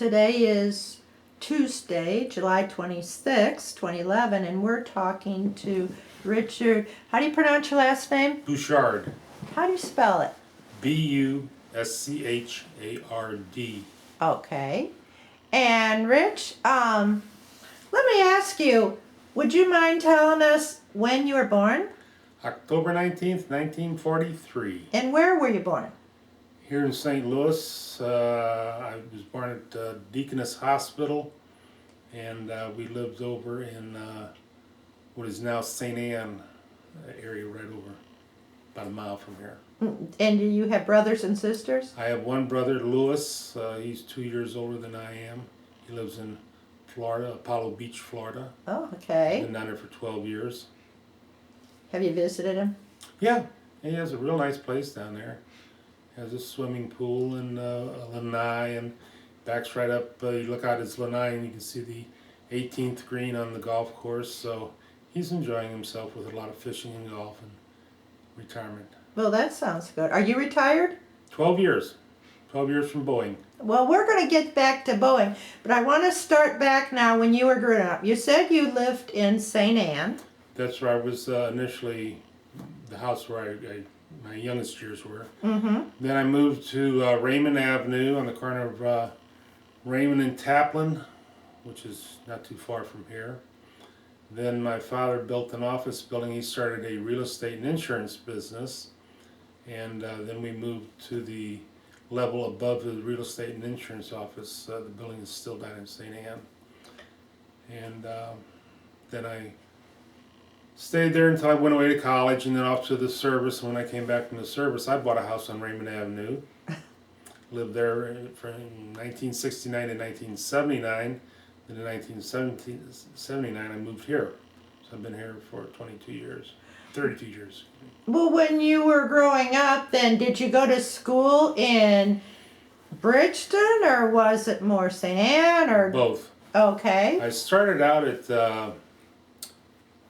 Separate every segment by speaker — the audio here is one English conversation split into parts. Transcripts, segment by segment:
Speaker 1: today is Tuesday, July 26, 2011, and we're talking to Richard. How do you pronounce your last name?
Speaker 2: Buschard.
Speaker 1: How do you spell it?
Speaker 2: Buschard.
Speaker 1: Okay. And Rich, let me ask you, would you mind telling us when you were born?
Speaker 2: October 19th, 1943.
Speaker 1: And where were you born?
Speaker 2: Here in St. Louis. I was born at Deaconess Hospital, and we lived over in what is now St. Anne area, right over about a mile from here.
Speaker 1: And do you have brothers and sisters?
Speaker 2: I have one brother, Louis. He's 2 years older than I am. He lives in Florida, Apollo Beach, Florida.
Speaker 1: Oh, okay.
Speaker 2: Been down there for 12 years.
Speaker 1: Have you visited him?
Speaker 2: Yeah, he has a real nice place down there. Has a swimming pool and a lanai, and backs right up. You look out his lanai and you can see the 18th green on the golf course. So he's enjoying himself with a lot of fishing and golf and retirement.
Speaker 1: Well, that sounds good. Are you retired?
Speaker 2: 12 years. 12 years from Boeing.
Speaker 1: Well, we're going to get back to Boeing, but I want to start back now when you were growing up. You said you lived in St. Anne.
Speaker 2: That's where I was initially, the house where my youngest years were.
Speaker 1: Mm-hmm.
Speaker 2: Then I moved to Raymond Avenue on the corner of Raymond and Taplin, which is not too far from here. Then my father built an office building. He started a real estate and insurance business. And then we moved to the level above the real estate and insurance office. The building is still down in St. Anne. And then I stayed there until I went away to college and then off to the service. And when I came back from the service, I bought a house on Raymond Avenue. Lived there from 1969 to 1979. Then in 1979, I moved here. So I've been here for 22 years, 32 years.
Speaker 1: Well, when you were growing up, then did you go to school in Bridgeton, or was it more St. Anne, or
Speaker 2: Both.
Speaker 1: Okay.
Speaker 2: I started out at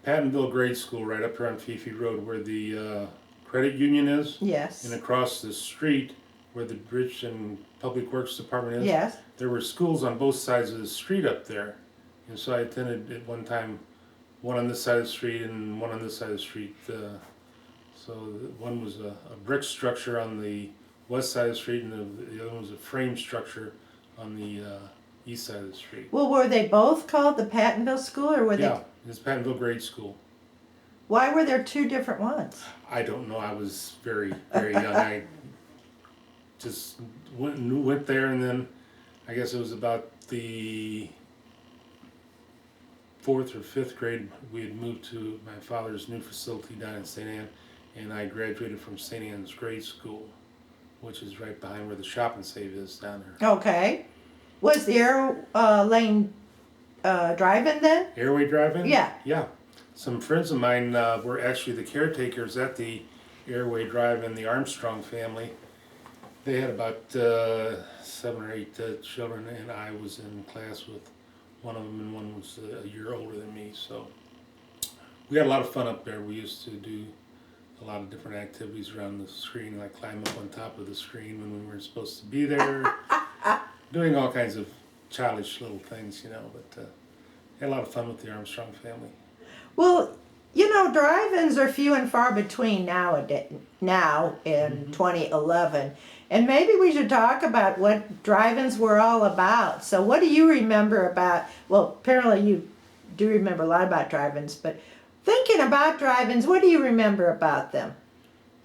Speaker 2: Pattonville Grade School right up here on Fifi Road where the credit union is.
Speaker 1: Yes.
Speaker 2: And across the street where the Bridgeton Public Works Department is.
Speaker 1: Yes.
Speaker 2: There were schools on both sides of the street up there. And so I attended at one time one on this side of the street and one on this side of the street. So one was a brick structure on the west side of the street and the other one was a frame structure on the east side of the street.
Speaker 1: Well, were they both called the Pattonville School, or were they?
Speaker 2: Yeah, it's Pattonville Grade School.
Speaker 1: Why were there two different ones?
Speaker 2: I don't know. I was very, very young. I just went there, and then I guess it was about the 4th or 5th grade we had moved to my father's new facility down in St. Anne, and I graduated from St. Anne's grade school, which is right behind where the Shop and Save is down there.
Speaker 1: Okay. Was the Lane drive-in then?
Speaker 2: Airway Drive-In?
Speaker 1: Yeah.
Speaker 2: Yeah. Some friends of mine were actually the caretakers at the Airway Drive-In, the Armstrong family. They had about 7 or 8 children, and I was in class with one of them, and one was a year older than me. So we had a lot of fun up there. We used to do a lot of different activities around the screen, like climb up on top of the screen when we weren't supposed to be there, doing all kinds of childish little things, you know. But had a lot of fun with the Armstrong family.
Speaker 1: Well, you know, drive-ins are few and far between now in 2011. And maybe we should talk about what drive-ins were all about. So what do you remember about, well, apparently you do remember a lot about drive-ins, but thinking about drive-ins, what do you remember about them?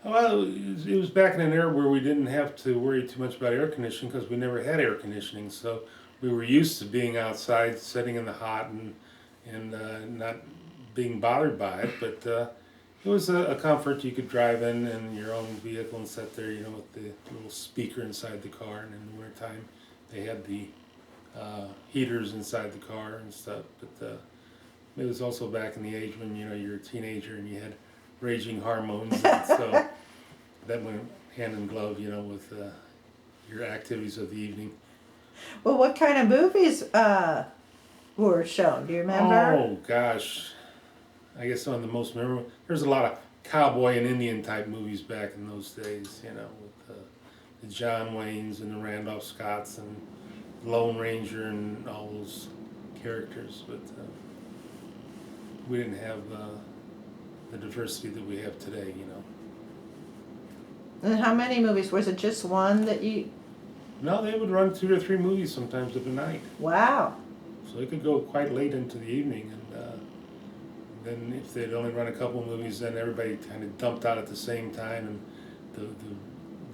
Speaker 2: Well, it was back in an era where we didn't have to worry too much about air conditioning because we never had air conditioning. So we were used to being outside, sitting in the hot and not being bothered by it. But it was a comfort. You could drive in your own vehicle and sit there, you know, with the little speaker inside the car. And in the wintertime, they had the heaters inside the car and stuff. But it was also back in the age when, you know, you're a teenager and you had raging hormones, and so that went hand in glove, you know, with your activities of the evening.
Speaker 1: Well, what kind of movies were shown? Do you remember?
Speaker 2: Oh gosh, I guess some of the most memorable. There's a lot of cowboy and Indian type movies back in those days, you know, with the John Waynes and the Randolph Scotts and Lone Ranger and all those characters, but we didn't have the diversity that we have today, you know.
Speaker 1: And how many movies? Was it just one that you?
Speaker 2: No, they would run 2 or 3 movies sometimes of the night.
Speaker 1: Wow.
Speaker 2: So it could go quite late into the evening, and then if they'd only run a couple movies, then everybody kind of dumped out at the same time, and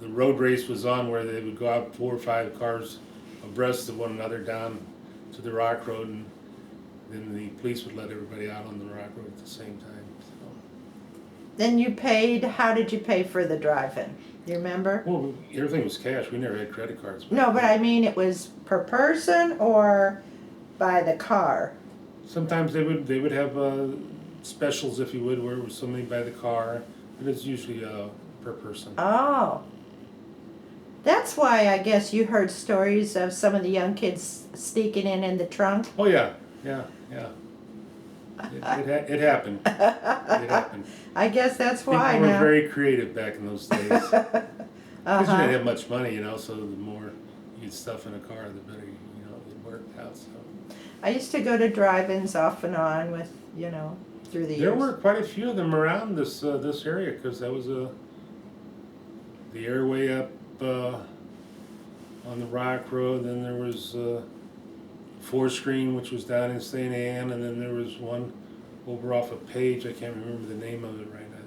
Speaker 2: the road race was on where they would go out 4 or 5 cars abreast of one another down to the Rock Road, and then the police would let everybody out on the Rock Road at the same time. So.
Speaker 1: Then you paid. How did you pay for the drive-in? You remember?
Speaker 2: Well, everything was cash. We never had credit cards.
Speaker 1: No, but I mean, it was per person or by the car.
Speaker 2: Sometimes they would have specials, if you would, where it was somebody by the car, but it's usually per person.
Speaker 1: Oh. That's why I guess you heard stories of some of the young kids sneaking in the trunk.
Speaker 2: Oh yeah. It happened. It happened.
Speaker 1: I guess that's why
Speaker 2: People were
Speaker 1: now.
Speaker 2: very creative back in those days. Because you didn't have much money, you know, so the more you had stuff in a car, the better, you know, it worked out. So
Speaker 1: I used to go to drive-ins off and on with, you know, through the years.
Speaker 2: there were quite a few of them around this area, because that was the airway up on the Rock Road. Then there was 4 Screen, which was down in St. Anne, and then there was one over off of Page. I can't remember the name of it right now.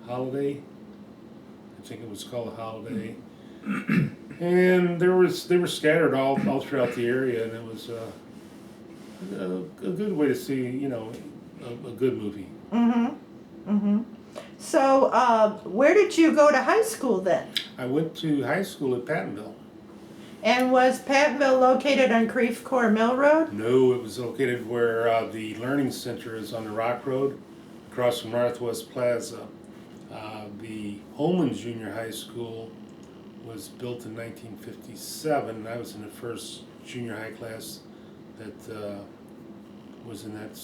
Speaker 2: Holiday, I think it was called Holiday. And they were scattered all throughout the area, and it was a good way to see, you know, a good movie.
Speaker 1: So, where did you go to high school then?
Speaker 2: I went to high school at Pattonville.
Speaker 1: And was Pattonville located on Creve Coeur Mill Road?
Speaker 2: No, it was located where the Learning Center is on the Rock Road, across from Northwest Plaza. The Holman Junior High School was built in 1957. I was in the first junior high class that was in that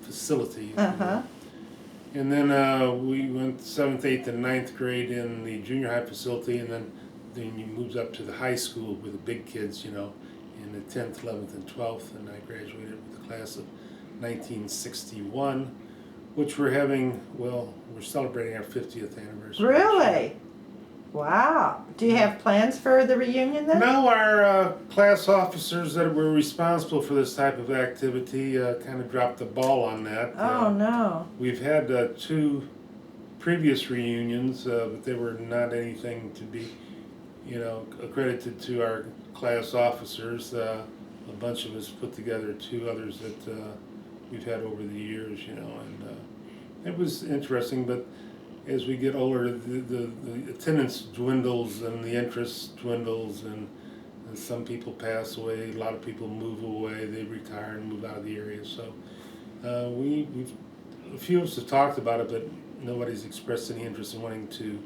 Speaker 2: facility. And then we went 7th, 8th, and 9th grade in the junior high facility, and then you moved up to the high school with the big kids, you know, in the 10th, 11th, and 12th, and I graduated with the class of 1961, which we're celebrating our 50th anniversary.
Speaker 1: Really? Wow. Do you have plans for the reunion then?
Speaker 2: No, our class officers that were responsible for this type of activity kind of dropped the ball on that.
Speaker 1: Oh, no.
Speaker 2: We've had 2 previous reunions, but they were not anything to be, you know, accredited to our class officers. A bunch of us put together 2 others that we've had over the years, you know, and it was interesting, but as we get older, the attendance dwindles and the interest dwindles, and some people pass away, a lot of people move away, they retire and move out of the area. So a few of us have talked about it, but nobody's expressed any interest in wanting to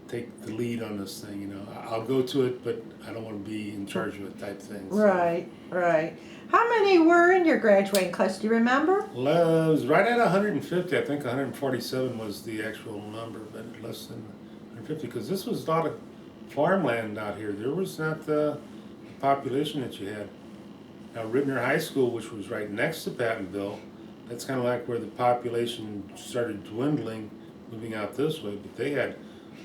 Speaker 2: take the lead on this thing, you know. I'll go to it, but I don't want to be in charge of it type thing. So.
Speaker 1: Right. How many were in your graduating class? Do you remember?
Speaker 2: Well, it was right at 150. I think 147 was the actual number, but less than 150, because this was a lot of farmland out here. There was not the population that you had. Now, Rittner High School, which was right next to Pattonville, that's kind of like where the population started dwindling, moving out this way, but they had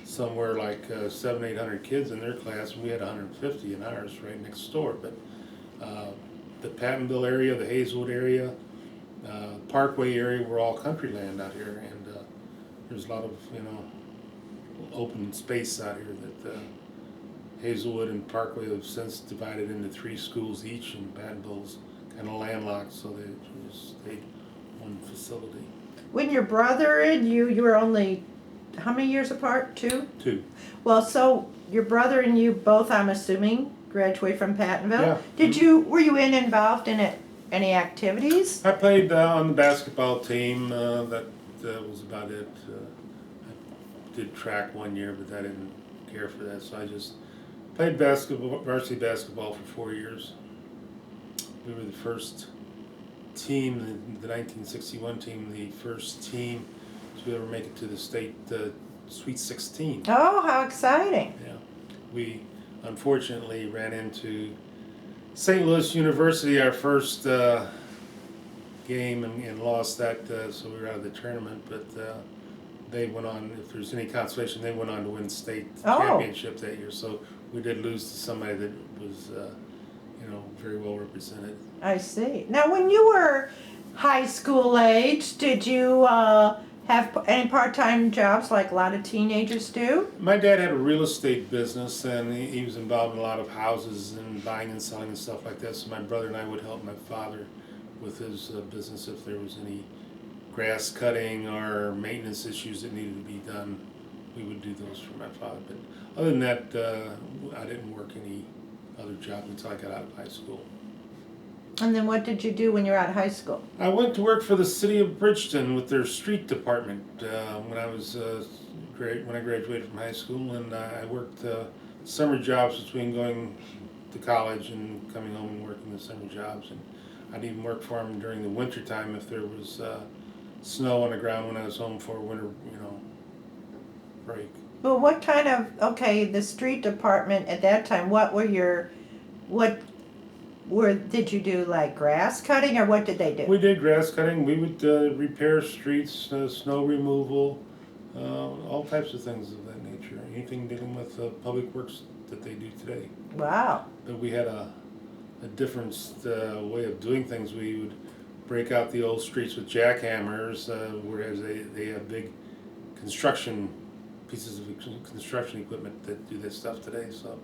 Speaker 2: somewhere like 700-800 kids in their class, and we had 150 in ours right next door. But the Pattonville area, the Hazelwood area, Parkway area were all country land out here, and there's a lot of, you know, open space out here that Hazelwood and Parkway have since divided into 3 schools each, and Pattonville's kind of landlocked, so they just stayed one facility.
Speaker 1: When your brother and you were only how many years apart? 2?
Speaker 2: 2.
Speaker 1: Well, so your brother and you both, I'm assuming, graduate from Pattonville.
Speaker 2: Yeah.
Speaker 1: Were you involved in it, any activities?
Speaker 2: I played on the basketball team. That was about it. I did track one year, but I didn't care for that, so I just played varsity basketball for 4 years. We were the first team, the 1961 team, the first team to ever make it to the state Sweet 16.
Speaker 1: Oh, how exciting.
Speaker 2: Yeah. We unfortunately ran into St. Louis University, our first game, and lost that, so we were out of the tournament. But they went on, if there's any consolation, they went on to win state championship that year. So we did lose to somebody that was, very well represented.
Speaker 1: I see. Now, when you were high school age, did you have any part-time jobs like a lot of teenagers do?
Speaker 2: My dad had a real estate business, and he was involved in a lot of houses and buying and selling and stuff like that. So my brother and I would help my father with his business if there was any grass cutting or maintenance issues that needed to be done. We would do those for my father. But other than that, I didn't work any other jobs until I got out of high school.
Speaker 1: And then what did you do when you were out of high school?
Speaker 2: I went to work for the city of Bridgeton with their street department when I was when I graduated from high school, and I worked summer jobs between going to college and coming home and working the summer jobs. And I'd even work for them during the winter time if there was snow on the ground when I was home for a winter, break.
Speaker 1: Well, what kind of, the street department at that time, did you do, like grass cutting, or what did they do?
Speaker 2: We did grass cutting. We would repair streets, snow removal, all types of things of that nature. Anything dealing with public works that they do today.
Speaker 1: Wow.
Speaker 2: But we had a different way of doing things. We would break out the old streets with jackhammers, whereas they have big construction pieces of construction equipment that do that stuff today. So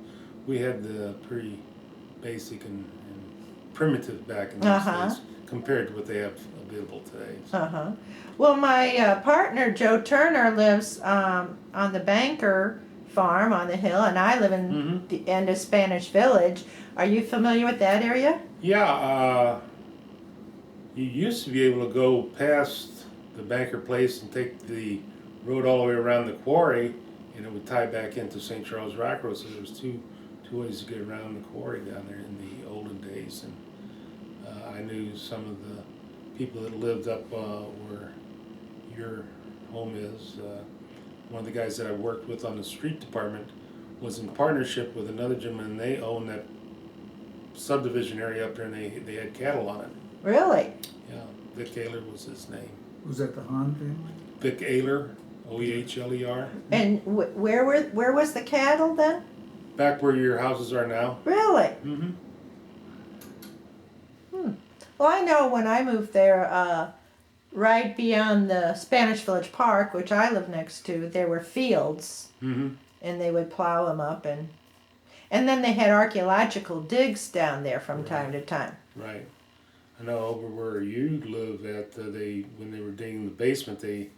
Speaker 2: we had the pretty basic and primitive back in those days compared to what they have available today. So.
Speaker 1: Well, my partner Joe Turner lives on the Banker farm on the hill, and I live in the end of Spanish Village. Are you familiar with that area?
Speaker 2: Yeah, you used to be able to go past the Banker place and take the road all the way around the quarry, and it would tie back into St. Charles Rock Road. So there was two ways to get around the quarry down there in the olden days. And I knew some of the people that lived up where your home is. One of the guys that I worked with on the street department was in partnership with another gentleman, and they owned that subdivision area up there, and they had cattle on it.
Speaker 1: Really?
Speaker 2: Yeah, Vic Ayler was his name.
Speaker 3: Was that the Hahn family?
Speaker 2: Vic Ayler, Oehler.
Speaker 1: And where was the cattle then?
Speaker 2: Back where your houses are now.
Speaker 1: Really?
Speaker 2: Mm-hmm.
Speaker 1: Well, I know when I moved there, right beyond the Spanish Village Park, which I live next to, there were fields, and they would plow them up, and then they had archaeological digs down there from time to time.
Speaker 2: Right. I know over where you live at, when they were digging the basement, they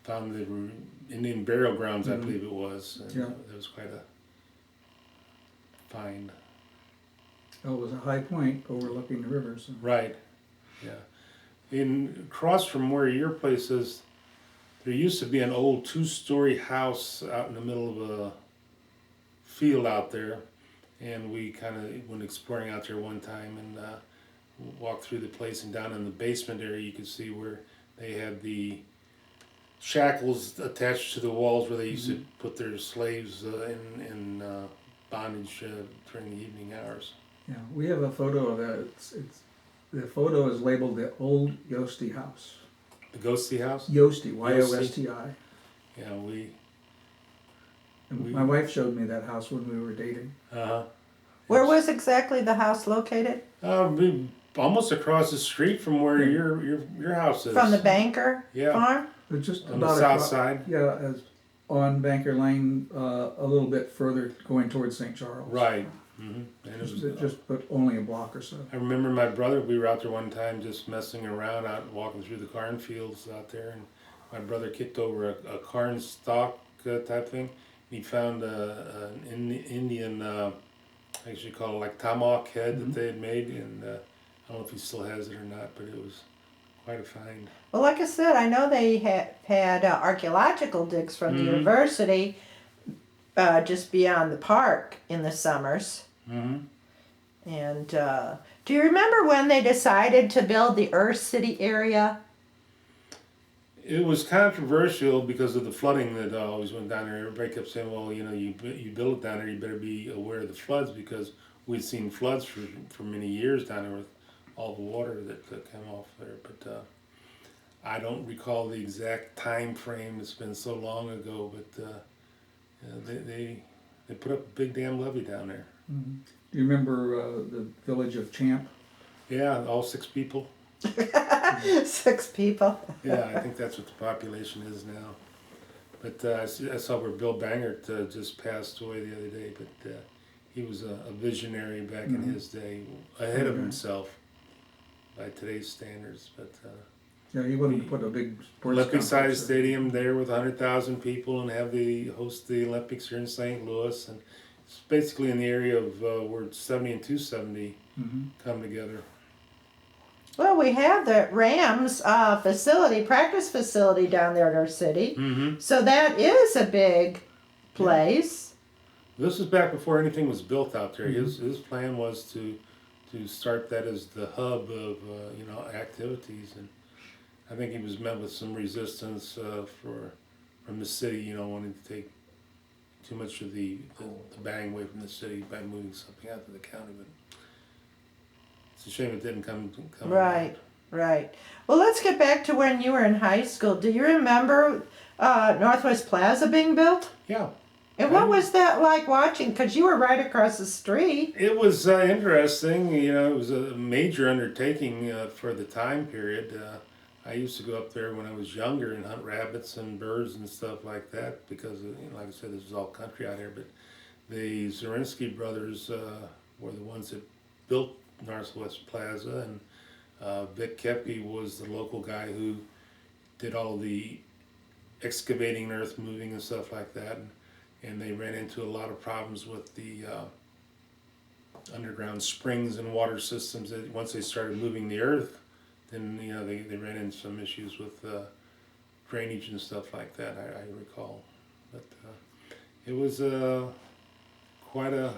Speaker 2: found they were Indian burial grounds, I believe it was. And that was quite a find.
Speaker 3: Oh, it was a high point overlooking the river. So.
Speaker 2: Right. Yeah. Across from where your place is, there used to be an old 2-story house out in the middle of a field out there, and we kind of went exploring out there one time and walked through the place, and down in the basement area you could see where they had the shackles attached to the walls where they used to put their slaves in bondage during the evening hours.
Speaker 3: Yeah, we have a photo of that. The photo is labeled the Old Yosti House.
Speaker 2: The Ghosty House?
Speaker 3: Yosti, Y-O-S-T-I.
Speaker 2: Yeah,
Speaker 3: My wife showed me that house when we were dating.
Speaker 1: Where was exactly the house located?
Speaker 2: Almost across the street from where your house is.
Speaker 1: From the Banker farm?
Speaker 3: It's just
Speaker 2: on
Speaker 3: about
Speaker 2: the south side.
Speaker 3: Yeah, as on Banker Lane, a little bit further going towards St. Charles.
Speaker 2: Right. And it was,
Speaker 3: just but only a block or so.
Speaker 2: I remember my brother. We were out there one time just messing around, out walking through the cornfields out there, and my brother kicked over a corn stalk type thing. He found an Indian, I guess you call it like tomahawk head that they had made, and I don't know if he still has it or not, but it was quite a find.
Speaker 1: Well, like I said, I know they had archaeological digs from the university just beyond the park in the summers. And do you remember when they decided to build the Earth City area?
Speaker 2: It was controversial because of the flooding that always went down there. Everybody kept saying, well, you build it down there, you better be aware of the floods, because we'd seen floods for many years down there with all the water that came off there. But I don't recall the exact time frame. It's been so long ago. But they put up a big damn levee down there.
Speaker 3: Mm-hmm. Do you remember the village of Champ?
Speaker 2: Yeah, all 6 people.
Speaker 1: 6 people.
Speaker 2: Yeah, I think that's what the population is now. But I saw where Bill Bangert just passed away the other day. But he was a visionary back in his day, ahead of himself by today's standards. But
Speaker 3: Yeah, he wanted to put a big sports
Speaker 2: Olympic-sized
Speaker 3: complex
Speaker 2: stadium there with 100,000 people and have host the Olympics here in St. Louis, and it's basically in the area of where 70 and 270 come together.
Speaker 1: Well, we have the Rams practice facility down there in our city.
Speaker 2: Mm-hmm.
Speaker 1: So that is a big place.
Speaker 2: This was back before anything was built out there. His plan was to start that as the hub of activities, and I think he was met with some resistance from the city, wanting to take too much of the bang away from the city by moving something out to the county. But it's a shame it didn't come
Speaker 1: Right. Well, let's get back to when you were in high school. Do you remember Northwest Plaza being built?
Speaker 2: Yeah.
Speaker 1: And what was that like watching? Because you were right across the street.
Speaker 2: It was interesting. It was a major undertaking for the time period. I used to go up there when I was younger and hunt rabbits and birds and stuff like that because, like I said, this was all country out here. But the Zorinsky brothers were the ones that built Northwest Plaza, and Vic Kepi was the local guy who did all the excavating, earth moving and stuff like that. And they ran into a lot of problems with the underground springs and water systems. That once they started moving the earth, then they ran into some issues with drainage and stuff like that. I recall, but it was quite a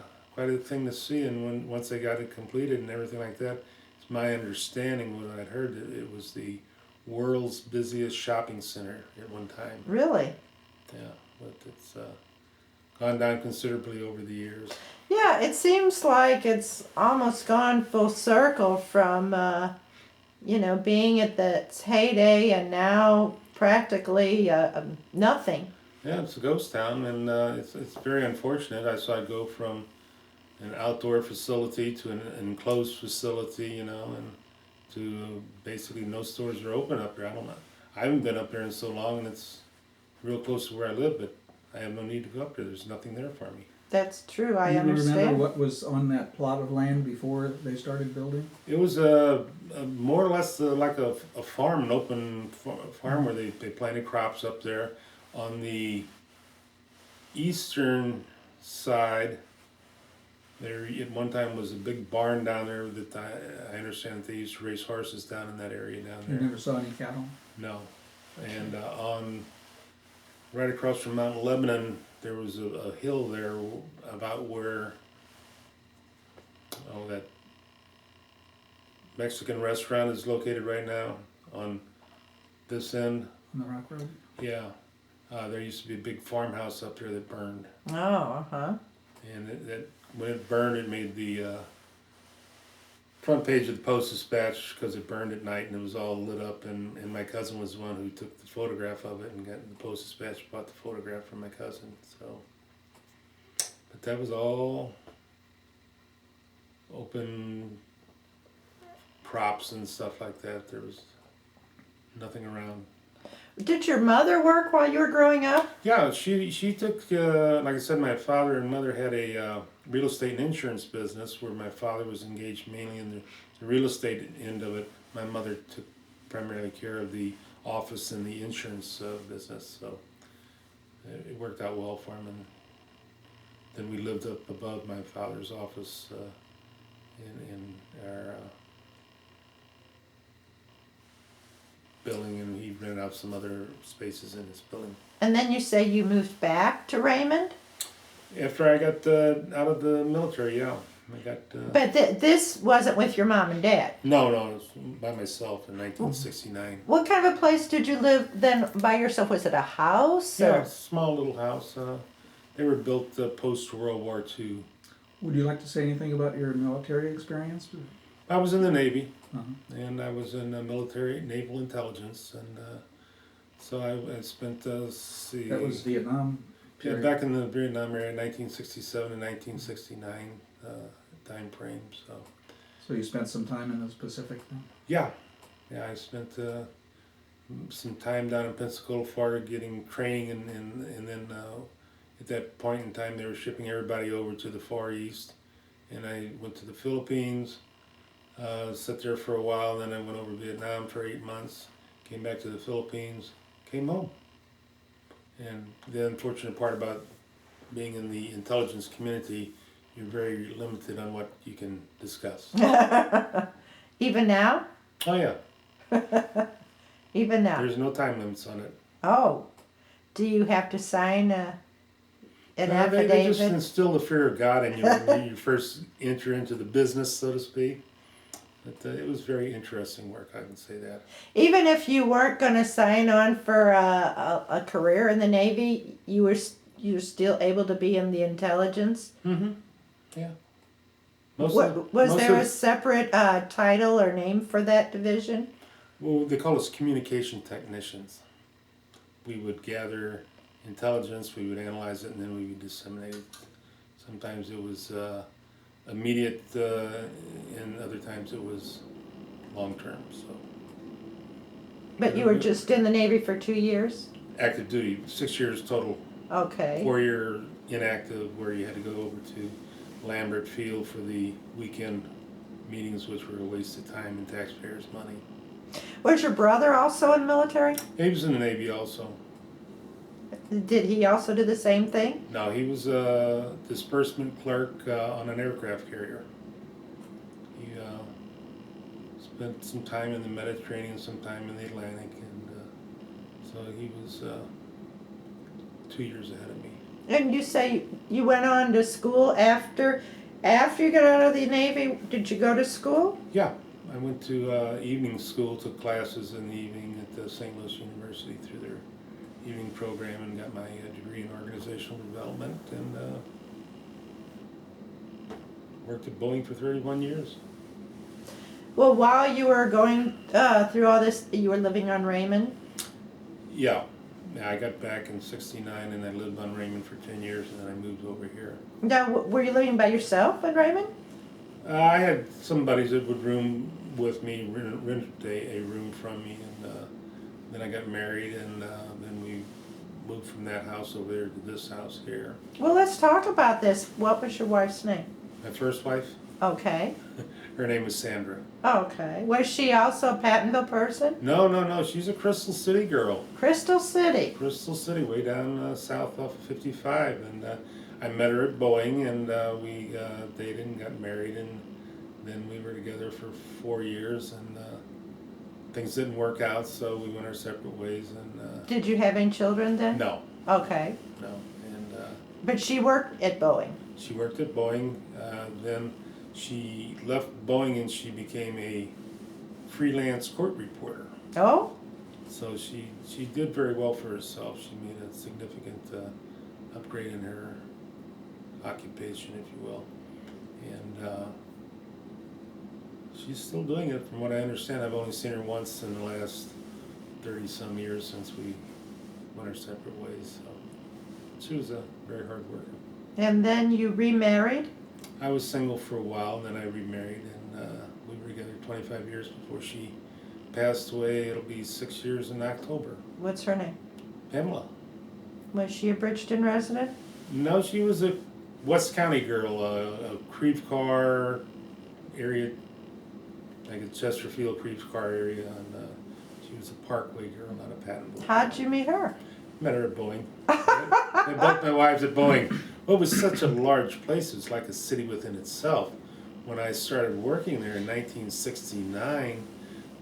Speaker 2: thing to see. And once they got it completed and everything like that, it's my understanding when I'd heard that it was the world's busiest shopping center at one time.
Speaker 1: Really?
Speaker 2: Yeah, but it's gone down considerably over the years.
Speaker 1: Yeah, it seems like it's almost gone full circle from, being at its heyday and now practically nothing.
Speaker 2: Yeah, it's a ghost town, and it's very unfortunate. I saw it go from an outdoor facility to an enclosed facility, and to basically no stores are open up there. I don't know. I haven't been up there in so long, and it's real close to where I live, but I have no need to go up there. There's nothing there for me.
Speaker 1: That's true, I
Speaker 3: Do you
Speaker 1: understand.
Speaker 3: remember what was on that plot of land before they started building?
Speaker 2: It was more or less like a farm, an open farm where they planted crops up there. On the eastern side, there at one time was a big barn down there that I understand that they used to raise horses down in that area down there.
Speaker 3: You never saw any cattle?
Speaker 2: No. And right across from Mount Lebanon, there was a hill there about where that Mexican restaurant is located right now on this end.
Speaker 3: On the Rock Road?
Speaker 2: Yeah. There used to be a big farmhouse up there that burned.
Speaker 1: Oh, uh-huh.
Speaker 2: And when it burned, it made the front page of the Post-Dispatch because it burned at night and it was all lit up. And my cousin was the one who took the photograph of it, and the Post-Dispatch bought the photograph from my cousin. So, but that was all open crops and stuff like that. There was nothing around.
Speaker 1: Did your mother work while you were growing up?
Speaker 2: Yeah, she took, like I said, my father and mother had a real estate and insurance business where my father was engaged mainly in the real estate end of it. My mother took primarily care of the office and the insurance business, so it worked out well for him. And then we lived up above my father's office in our building, and he rented out some other spaces in his building.
Speaker 1: And then you say you moved back to Raymond?
Speaker 2: After I got out of the military, yeah. I got.
Speaker 1: But this wasn't with your mom and dad?
Speaker 2: No, it was by myself in 1969.
Speaker 1: What kind of a place did you live then by yourself? Was it a house?
Speaker 2: Yeah,
Speaker 1: Or?
Speaker 2: a small little house. They were built post World War II.
Speaker 3: Would you like to say anything about your military experience?
Speaker 2: I was in the Navy,
Speaker 3: Uh-huh.
Speaker 2: and I was in military naval intelligence, and so I spent, let's see.
Speaker 3: That was Vietnam
Speaker 2: Yeah,
Speaker 3: period.
Speaker 2: back in the Vietnam era, 1967 and 1969 time frame.
Speaker 3: So you spent some time in the Pacific then?
Speaker 2: Yeah, I spent some time down in Pensacola, Florida, getting training, and then at that point in time, they were shipping everybody over to the Far East, and I went to the Philippines, sat there for a while, then I went over to Vietnam for 8 months, came back to the Philippines, came home. And the unfortunate part about being in the intelligence community, you're very limited on what you can discuss.
Speaker 1: Even now?
Speaker 2: Oh yeah,
Speaker 1: Even now?
Speaker 2: there's no time limits on it.
Speaker 1: Oh, do you have to sign an
Speaker 2: They just
Speaker 1: affidavit?
Speaker 2: instill the fear of God in you when you first enter into the business, so to speak. But it was very interesting work, I can say that.
Speaker 1: Even if you weren't going to sign on for a career in the Navy, you were still able to be in the intelligence?
Speaker 2: Mm-hmm. Yeah.
Speaker 1: Was there a separate title or name for that division?
Speaker 2: Well, they call us communication technicians. We would gather intelligence, we would analyze it, and then we would disseminate it. Sometimes it was immediate, and other times it was long term. So
Speaker 1: But you were just in the Navy for 2 years?
Speaker 2: active duty, 6 years total.
Speaker 1: Okay.
Speaker 2: 4-year inactive, where you had to go over to Lambert field for the weekend meetings, which were a waste of time and taxpayers' money.
Speaker 1: Was your brother also in the military?
Speaker 2: He was in the Navy also.
Speaker 1: Did he also do the same thing?
Speaker 2: No, he was a disbursement clerk on an aircraft carrier. He spent some time in the Mediterranean, some time in the Atlantic, and so he was 2 years ahead of me.
Speaker 1: And you say you went on to school after you got out of the Navy? Did you go to school?
Speaker 2: Yeah, I went to evening school, took classes in the evening at St. Louis University through their evening program, and got my degree in organizational development, and worked at Boeing for 31 years.
Speaker 1: Well, while you were going through all this, you were living on Raymond?
Speaker 2: Yeah, I got back in '69, and I lived on Raymond for 10 years, and then I moved over here.
Speaker 1: Now, were you living by yourself in Raymond?
Speaker 2: I had some buddies that would room with me, rent a room from me, and then I got married, and then we moved from that house over there to this house here.
Speaker 1: Well, let's talk about this. What was your wife's name?
Speaker 2: My first wife,
Speaker 1: Okay.
Speaker 2: her name was Sandra.
Speaker 1: Okay. Was she also a Pattonville person?
Speaker 2: No, she's a Crystal City girl.
Speaker 1: Crystal City.
Speaker 2: Crystal City, way down south off of 55, and I met her at Boeing, and we dated and got married, and then we were together for 4 years, and things didn't work out, so we went our separate ways. And
Speaker 1: Did you have any children then?
Speaker 2: no,
Speaker 1: Okay.
Speaker 2: and
Speaker 1: But she worked at Boeing.
Speaker 2: she worked at Boeing. Then she left Boeing, and she became a freelance court reporter.
Speaker 1: Oh?
Speaker 2: So she did very well for herself. She made a significant upgrade in her occupation, if you will, and she's still doing it, from what I understand. I've only seen her once in the last 30-some years since we went our separate ways. So she was a very hard worker.
Speaker 1: And then you remarried?
Speaker 2: I was single for a while, then I remarried, and we were together 25 years before she passed away. It'll be 6 years in October.
Speaker 1: What's her name?
Speaker 2: Pamela.
Speaker 1: Was she a Bridgeton resident?
Speaker 2: No, she was a West County girl, a Creve Car area, like a Chesterfield Creve Car area, and she was a Parkway girl, not a Pattonville.
Speaker 1: How'd you meet her?
Speaker 2: Met her at Boeing. They both my wives at Boeing. Well, it was such a large place. It was like a city within itself. When I started working there in 1969,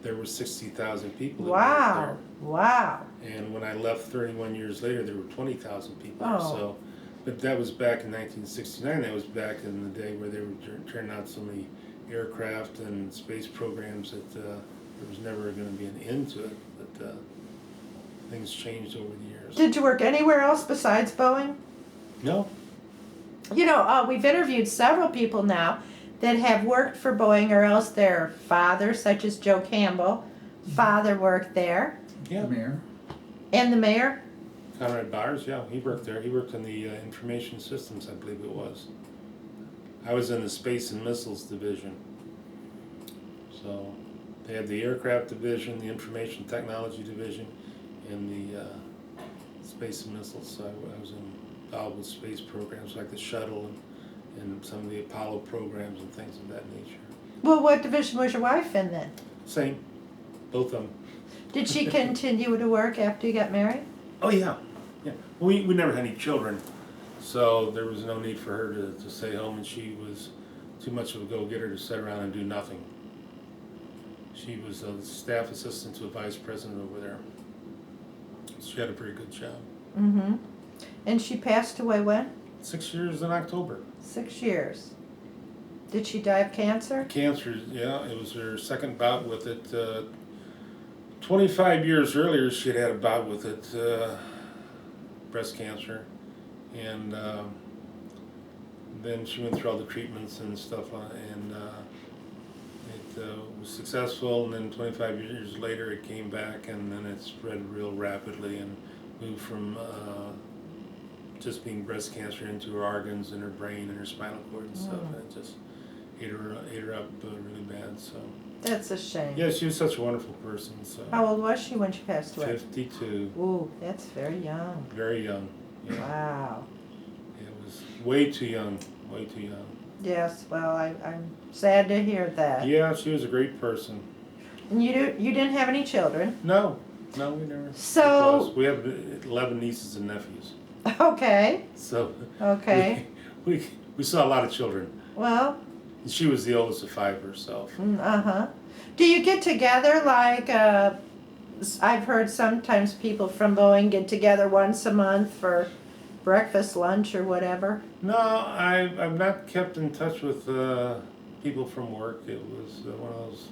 Speaker 2: there were 60,000 people that
Speaker 1: Wow.
Speaker 2: worked
Speaker 1: Wow.
Speaker 2: there. And when I left 31 years later, there were 20,000 people.
Speaker 1: Oh.
Speaker 2: So, but that was back in 1969. That was back in the day where they were turning out so many aircraft and space programs that there was never going to be an end to it. But things changed over the years.
Speaker 1: Did you work anywhere else besides Boeing?
Speaker 2: No.
Speaker 1: You know, we've interviewed several people now that have worked for Boeing, or else their father, such as Joe Campbell, father worked there.
Speaker 3: The
Speaker 2: Yeah.
Speaker 3: mayor.
Speaker 1: And the mayor.
Speaker 2: Conrad Byers, yeah, he worked there. He worked in the information systems, I believe it was. I was in the space and missiles division. So they had the aircraft division, the information technology division, and the space and missiles. So I was involved with space programs like the shuttle and some of the Apollo programs and things of that nature.
Speaker 1: Well, what division was your wife in then?
Speaker 2: Same, both of them.
Speaker 1: Did she continue to work after you got married?
Speaker 2: Oh yeah, yeah. We never had any children, so there was no need for her to stay home, and she was too much of a go-getter to sit around and do nothing. She was a staff assistant to a vice president over there. She had a pretty good job.
Speaker 1: Mm-hmm. And she passed away when?
Speaker 2: 6 years in October.
Speaker 1: 6 years. Did she die of cancer?
Speaker 2: Cancer, yeah, it was her second bout with it. 25 years earlier, she had a bout with it, breast cancer, and then she went through all the treatments and stuff, and it was successful. And then 25 years later, it came back, and then it spread real rapidly and moved from just being breast cancer into her organs and her brain and her spinal cord and stuff, and it just ate her up really bad. So.
Speaker 1: That's a shame.
Speaker 2: Yeah, she was such a wonderful person. So.
Speaker 1: How old was she when she passed away?
Speaker 2: 52.
Speaker 1: Ooh, that's very young.
Speaker 2: Very young. Yeah.
Speaker 1: Wow.
Speaker 2: It was way too young. Way too young.
Speaker 1: Yes, well, I'm sad to hear that.
Speaker 2: Yeah, she was a great person.
Speaker 1: And you didn't have any children?
Speaker 2: No, we never.
Speaker 1: So.
Speaker 2: We have 11 nieces and nephews.
Speaker 1: Okay.
Speaker 2: So.
Speaker 1: Okay.
Speaker 2: We saw a lot of children.
Speaker 1: Well.
Speaker 2: And she was the oldest of 5 herself.
Speaker 1: Uh-huh. Do you get together like, I've heard sometimes people from Boeing get together once a month for breakfast, lunch, or whatever?
Speaker 2: No, I've not kept in touch with people from work. It was one of those.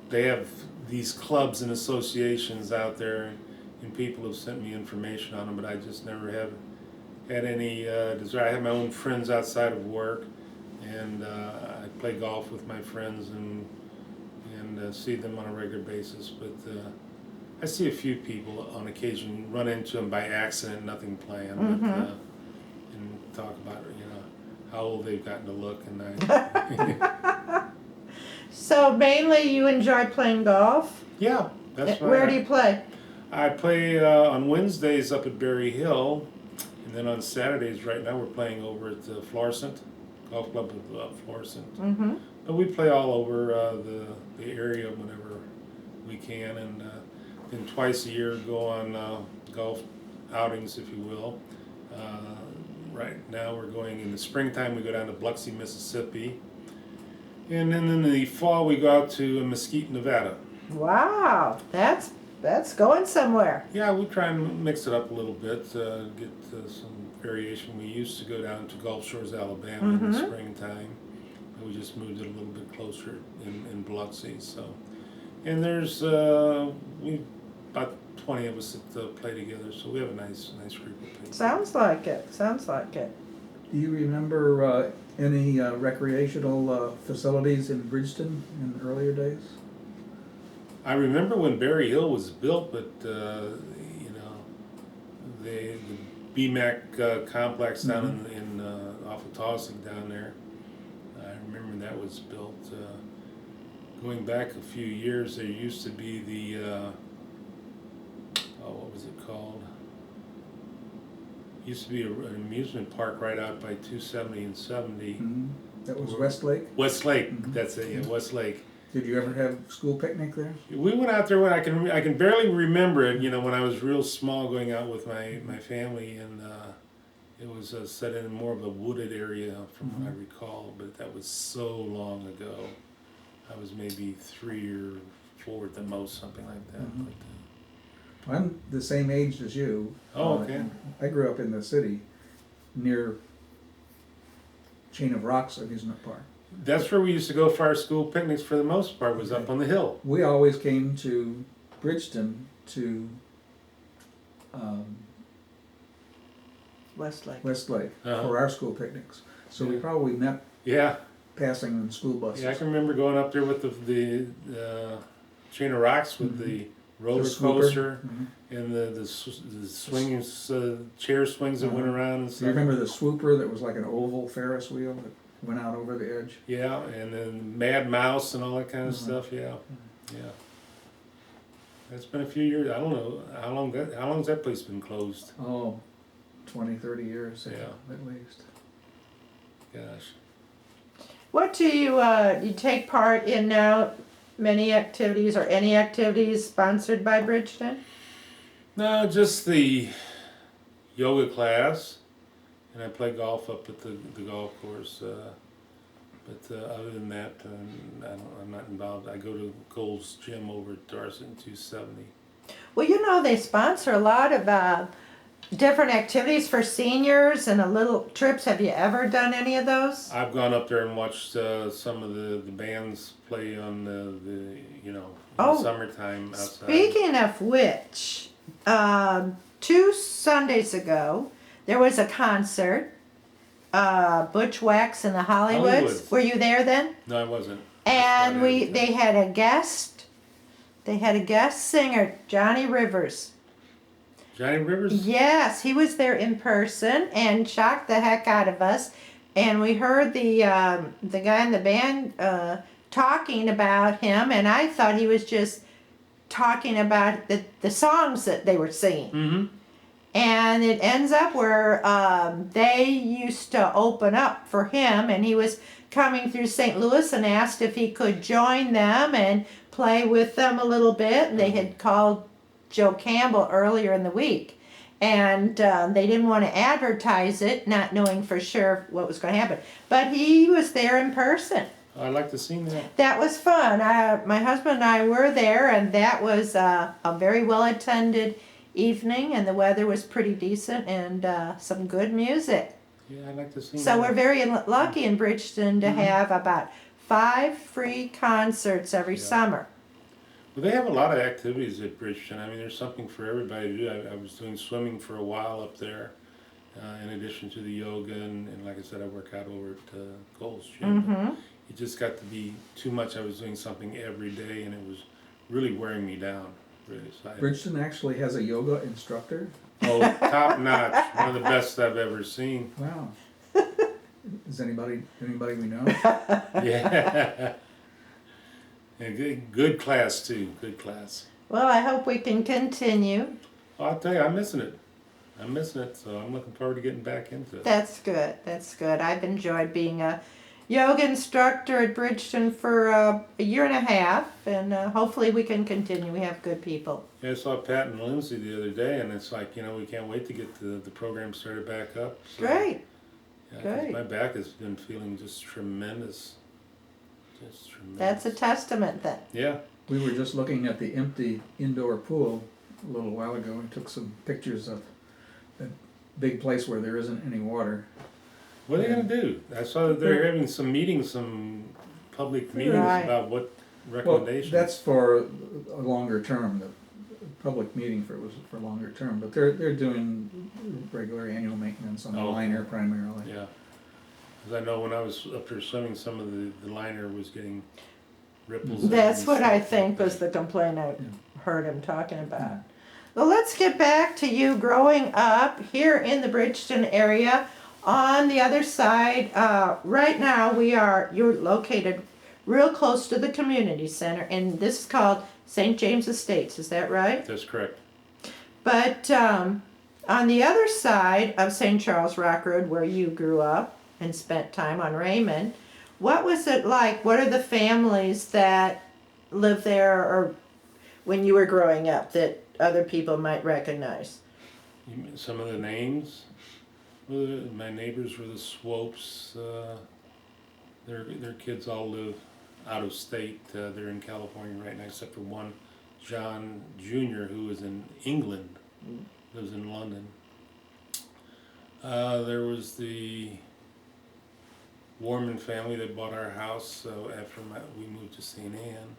Speaker 2: They have these clubs and associations out there, and people have sent me information on them, but I just never have had any desire. I have my own friends outside of work, and I play golf with my friends and see them on a regular basis. But I see a few people on occasion, run into them by accident, nothing planned, and talk about how old they've gotten to look. And
Speaker 1: So mainly you enjoy playing golf?
Speaker 2: Yeah, that's
Speaker 1: Where do you play?
Speaker 2: I play on Wednesdays up at Berry Hill, and then on Saturdays, right now, we're playing over at Florissant, Golf Club of Florissant.
Speaker 1: Mm-hmm.
Speaker 2: But we play all over the area whenever we can, and then twice a year go on golf outings, if you will. Right now we're going in the springtime, we go down to Biloxi, Mississippi. And then in the fall we go out to Mesquite, Nevada.
Speaker 1: Wow, that's going somewhere.
Speaker 2: Yeah, we try and mix it up a little bit, get some variation. We used to go down to Gulf Shores, Alabama in the springtime. And we just moved it a little bit closer in Biloxi. So, and there's about 20 of us that play together, so we have a nice group of people.
Speaker 1: Sounds like it.
Speaker 3: Do you remember any recreational facilities in Bridgeton in earlier days?
Speaker 2: I remember when Berry Hill was built, but the BMAC complex down in off of Taussig down there. I remember that was built. Going back a few years, there used to be the what was it called? Used to be an amusement park right out by 270 and 70.
Speaker 3: Mm-hmm. That was Westlake?
Speaker 2: Westlake, that's it, yeah, Westlake.
Speaker 3: Did you ever have school picnic there?
Speaker 2: We went out there when I can barely remember it, when I was real small, going out with my family, and it was set in more of a wooded area from what I recall, but that was so long ago. I was maybe 3 or 4 at the most, something like that.
Speaker 3: Mm-hmm. I'm the same age as you.
Speaker 2: Oh, okay.
Speaker 3: I grew up in the city near Chain of Rocks Amusement Park.
Speaker 2: That's where we used to go for our school picnics for the most part, was up on the hill.
Speaker 3: We always came to Bridgeton to
Speaker 1: Westlake.
Speaker 3: Westlake,
Speaker 2: Uh-huh.
Speaker 3: for our school picnics. So we probably met
Speaker 2: Yeah,
Speaker 3: passing in school buses.
Speaker 2: yeah, I can remember going up there with the chain of rocks with the roller
Speaker 3: The swooper.
Speaker 2: coaster
Speaker 3: Mhm.
Speaker 2: and the swings, chair swings that went
Speaker 3: Uh-huh.
Speaker 2: around and
Speaker 3: Do
Speaker 2: stuff.
Speaker 3: you remember the swooper that was like an oval Ferris wheel that went out over the edge?
Speaker 2: Yeah, and then Mad Mouse and all that kind of
Speaker 3: Mhm.
Speaker 2: stuff. Yeah, yeah. It's been a few years. I don't know how long's that place been closed?
Speaker 3: Oh, 20, 30 years,
Speaker 2: Yeah.
Speaker 3: at least.
Speaker 2: Gosh.
Speaker 1: What do you take part in now? Many activities or any activities sponsored by Bridgeton?
Speaker 2: No, just the yoga class, and I play golf up at the golf course. But other than that, I'm not involved. I go to Cole's gym over at Darcy in 270.
Speaker 1: Well, you know, they sponsor a lot of different activities for seniors and a little trips. Have you ever done any of those?
Speaker 2: I've gone up there and watched some of the bands play on the in
Speaker 1: Oh,
Speaker 2: the summertime outside.
Speaker 1: Speaking of which, 2 Sundays ago, there was a concert. Butch Wax and the Hollywoods.
Speaker 2: Hollywoods.
Speaker 1: Were you there then?
Speaker 2: No, I wasn't.
Speaker 1: And
Speaker 2: That's why I
Speaker 1: they had a guest. They had a guest singer, Johnny Rivers.
Speaker 2: Johnny Rivers.
Speaker 1: Yes, he was there in person and shocked the heck out of us. And we heard the guy in the band talking about him, and I thought he was just talking about the songs that they were singing.
Speaker 2: Mm-hmm.
Speaker 1: And it ends up where they used to open up for him, and he was coming through St. Louis and asked if he could join them and play with them a little bit. And they had called Joe Campbell earlier in the week, and they didn't want to advertise it, not knowing for sure what was going to happen. But he was there in person.
Speaker 2: I'd like to see that.
Speaker 1: That was fun. My husband and I were there, and that was a very well attended evening, and the weather was pretty decent, and some good music.
Speaker 2: Yeah, I'd like to see
Speaker 1: So
Speaker 2: that.
Speaker 1: we're very lucky in Bridgeton to have about 5 free concerts every
Speaker 2: Yeah.
Speaker 1: summer.
Speaker 2: Well, they have a lot of activities at Bridgeton. I mean, there's something for everybody to do. I was doing swimming for a while up there, in addition to the yoga, and like I said, I work out over at Cole's gym.
Speaker 1: Mm-hmm.
Speaker 2: It just got to be too much. I was doing something every day, and it was really wearing me down. Really. So
Speaker 3: Bridgeton actually has a yoga instructor.
Speaker 2: oh, top notch. One of the best I've ever seen.
Speaker 3: Wow. Is anybody we know?
Speaker 2: Yeah. And good class, too. Good class.
Speaker 1: Well, I hope we can continue.
Speaker 2: Well, I'll tell you, I'm missing it. I'm missing it, so I'm looking forward to getting back into it.
Speaker 1: That's good. That's good. I've enjoyed being a yoga instructor at Bridgeton for a year and a half, and hopefully we can continue. We have good people.
Speaker 2: Yeah, I saw Pat and Lindsay the other day, and it's like, we can't wait to get the program started back up. So,
Speaker 1: Great.
Speaker 2: yeah, 'cause
Speaker 1: Great.
Speaker 2: my back has been feeling just tremendous. Just tremendous.
Speaker 1: That's a testament then.
Speaker 2: Yeah.
Speaker 3: We were just looking at the empty indoor pool a little while ago and took some pictures of that big place where there isn't any water.
Speaker 2: What are they going to do? I saw that they're having some meetings, some public meetings
Speaker 1: Right.
Speaker 2: about what
Speaker 3: Well,
Speaker 2: recommendations.
Speaker 3: that's for a longer term. The public meeting was for longer term, but they're doing regular annual maintenance on the
Speaker 2: Oh.
Speaker 3: liner primarily.
Speaker 2: Yeah. Because I know when I was up there swimming, some of the liner was getting ripples. in it
Speaker 1: That's
Speaker 2: and
Speaker 1: what I
Speaker 2: stuff
Speaker 1: think
Speaker 2: like
Speaker 1: was
Speaker 2: that.
Speaker 1: the complaint I heard him talking about. Well, let's get back to you growing up here in the Bridgeton area. On the other side, right now you're located real close to the community center, and this is called St. James Estates, is that right?
Speaker 2: That's correct.
Speaker 1: But on the other side of St. Charles Rock Road, where you grew up and spent time on Raymond, what was it like? What are the families that live there, or when you were growing up, that other people might recognize?
Speaker 2: Some of the names. Well, my neighbors were the Swopes. Their kids all live out of state. They're in California right now, except for one, John Jr., who is in England, lives in London. There was the Warman family that bought our house. So after we moved to St. Anne.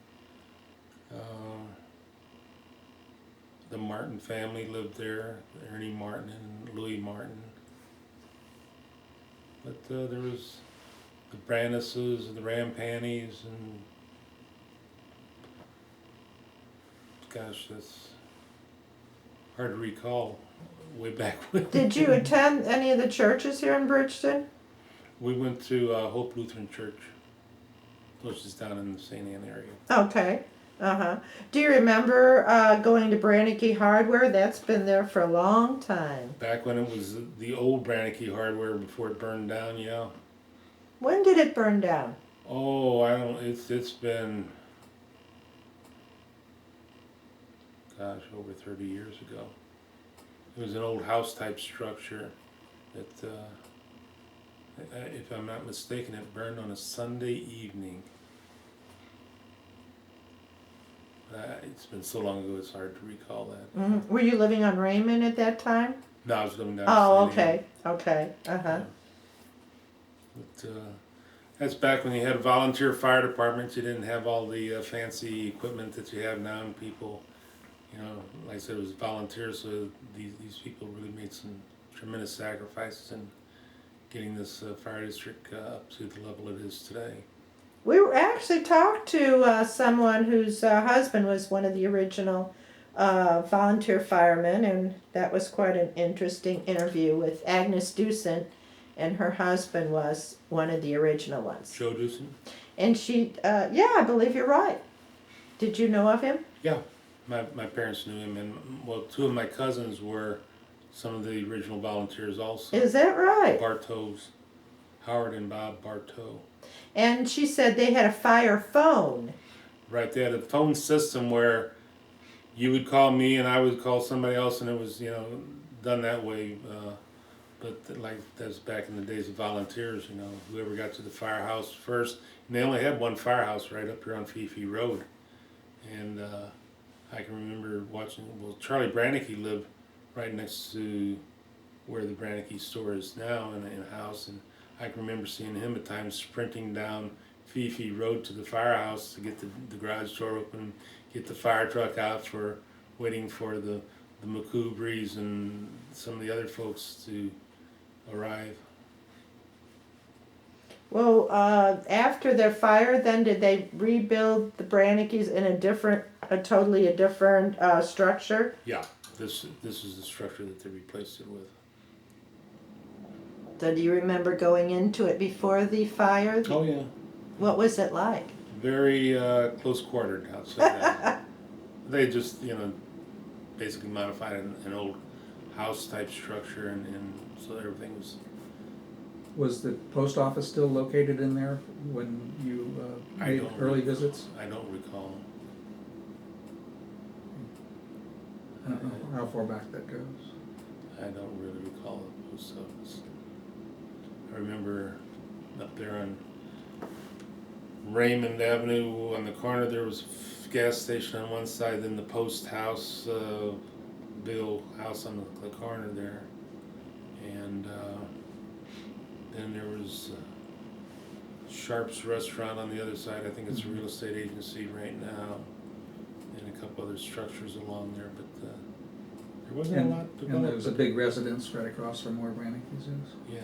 Speaker 2: The Martin family lived there, Ernie Martin and Louis Martin. But there was the Brandis's and the Rampannies and gosh, that's hard to recall way back when.
Speaker 1: Did you attend any of the churches here in Bridgeton?
Speaker 2: We went to Hope Lutheran Church, which is down in the St. Anne area.
Speaker 1: Okay. Do you remember going to Brannicky Hardware? That's been there for a long time.
Speaker 2: Back when it was the old Brannicky Hardware before it burned down, yeah.
Speaker 1: When did it burn down?
Speaker 2: Oh, I don't. It's been, gosh, over 30 years ago. It was an old house type structure that, if I'm not mistaken, it burned on a Sunday evening. It's been so long ago, it's hard to recall that.
Speaker 1: Mm-hmm. Were you living on Raymond at that time?
Speaker 2: No, I was living down.
Speaker 1: Oh,
Speaker 2: in St. Anne.
Speaker 1: okay.
Speaker 2: Yeah. But that's back when you had volunteer fire departments. You didn't have all the fancy equipment that you have now, and people, like I said, it was volunteers. So these people really made some tremendous sacrifices in getting this fire district up to the level it is today.
Speaker 1: We were actually talked to someone whose husband was one of the original volunteer firemen, and that was quite an interesting interview with Agnes Dewson, and her husband was one of the original ones.
Speaker 2: Joe Dewson?
Speaker 1: And she, yeah, I believe you're right. Did you know of him?
Speaker 2: Yeah, my parents knew him, and well, two of my cousins were some of the original volunteers also.
Speaker 1: Is that right?
Speaker 2: Bartow's, Howard and Bob Bartow.
Speaker 1: And she said they had a fire phone.
Speaker 2: Right, they had a phone system where you would call me and I would call somebody else, and it was, done that way. But like that's back in the days of volunteers, whoever got to the firehouse first. And they only had one firehouse right up here on Fifi Road. And I can remember watching, Charlie Brannicky lived right next to where the Brannicky store is now in a house. And I can remember seeing him at times sprinting down Fifi Road to the firehouse to get the garage door open, get the fire truck out waiting for the McCoubries and some of the other folks to arrive.
Speaker 1: Well, after their fire, then did they rebuild the Brannickies in a totally different structure?
Speaker 2: Yeah, this is the structure that they replaced it with.
Speaker 1: So do you remember going into it before the fire?
Speaker 2: Oh yeah.
Speaker 1: What was it like?
Speaker 2: Very close quartered outside. They just basically modified an old house type structure, and so everything was.
Speaker 3: Was the post office still located in there when you made early visits?
Speaker 2: I don't recall.
Speaker 3: I don't know how far back that goes.
Speaker 2: I don't really recall the post office. I remember up there on Raymond Avenue on the corner, there was a gas station on one side, then the post house, big old house on the corner there. And then there was Sharp's Restaurant on the other side. I think it's a real estate agency right now, and a couple other structures along there, but there wasn't a lot to
Speaker 3: And there was a big residence right across from where Brannicky's is.
Speaker 2: Yeah.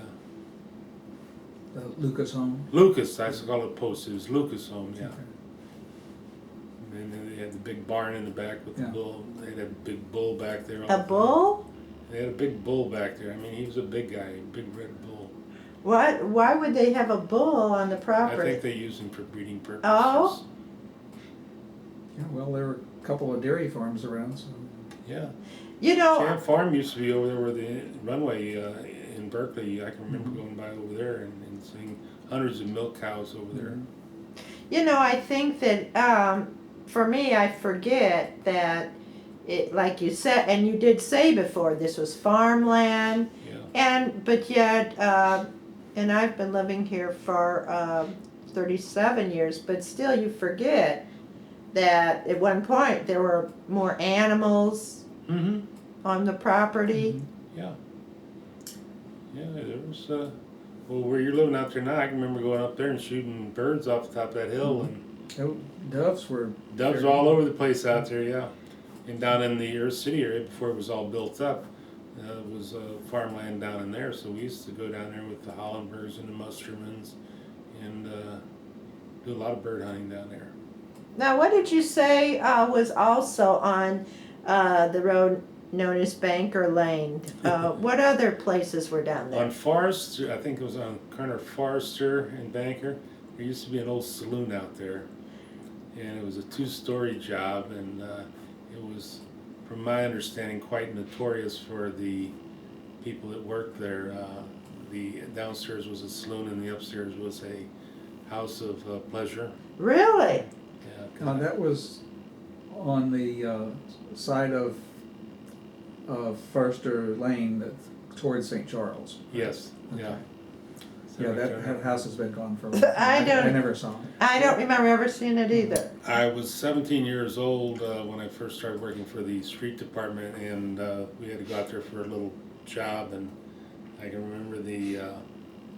Speaker 3: The Lucas home.
Speaker 2: Lucas, I used to call it Post. It was Lucas Home, yeah.
Speaker 3: Okay.
Speaker 2: And then they had the big barn in the back with the bull. They had a big bull back there.
Speaker 1: A bull?
Speaker 2: They had a big bull back there. I mean, he was a big guy, a big red bull.
Speaker 1: What? Why would they have a bull on the
Speaker 2: I
Speaker 1: property?
Speaker 2: think they used him for breeding purposes.
Speaker 1: Oh?
Speaker 3: Yeah, well, there were a couple of dairy farms around, so.
Speaker 2: Yeah.
Speaker 1: Champ
Speaker 2: Farm used to be over there where the runway in Berkeley. I can remember going by over there and seeing hundreds of milk cows over there.
Speaker 1: I think that for me, I forget that it, like you said, and you did say before, this was farmland,
Speaker 2: Yeah.
Speaker 1: but yet, and I've been living here for 37 years, but still you forget that at one point there were more animals
Speaker 2: Mm-hmm.
Speaker 1: on the property.
Speaker 2: Yeah. Yeah, there was, where you're living out there now, I can remember going up there and shooting birds off the top of that hill, and
Speaker 3: Doves were.
Speaker 2: all over the place out there, yeah. And down in the Earth City area, before it was all built up, was farmland down in there, so we used to go down there with the Hollenbergs and the Mustermans and do a lot of bird hunting down there.
Speaker 1: Now, what did you say was also on the road known as Banker Lane? What other places were down there?
Speaker 2: On Forester, I think it was on corner of Forester and Banker, there used to be an old saloon out there. And it was a 2-story job, and it was, from my understanding, quite notorious for the people that worked there. The downstairs was a saloon, and the upstairs was a house of pleasure.
Speaker 1: Really?
Speaker 2: Yeah.
Speaker 3: That was on the side of Forster Lane that towards St. Charles.
Speaker 2: Yes.
Speaker 3: Okay.
Speaker 2: Yeah.
Speaker 3: Yeah, that house has been gone for a long time.
Speaker 1: I
Speaker 3: I never saw it.
Speaker 1: I don't remember ever seeing it either.
Speaker 2: I was 17 years old when I first started working for the street department, and we had to go out there for a little job. And I can remember the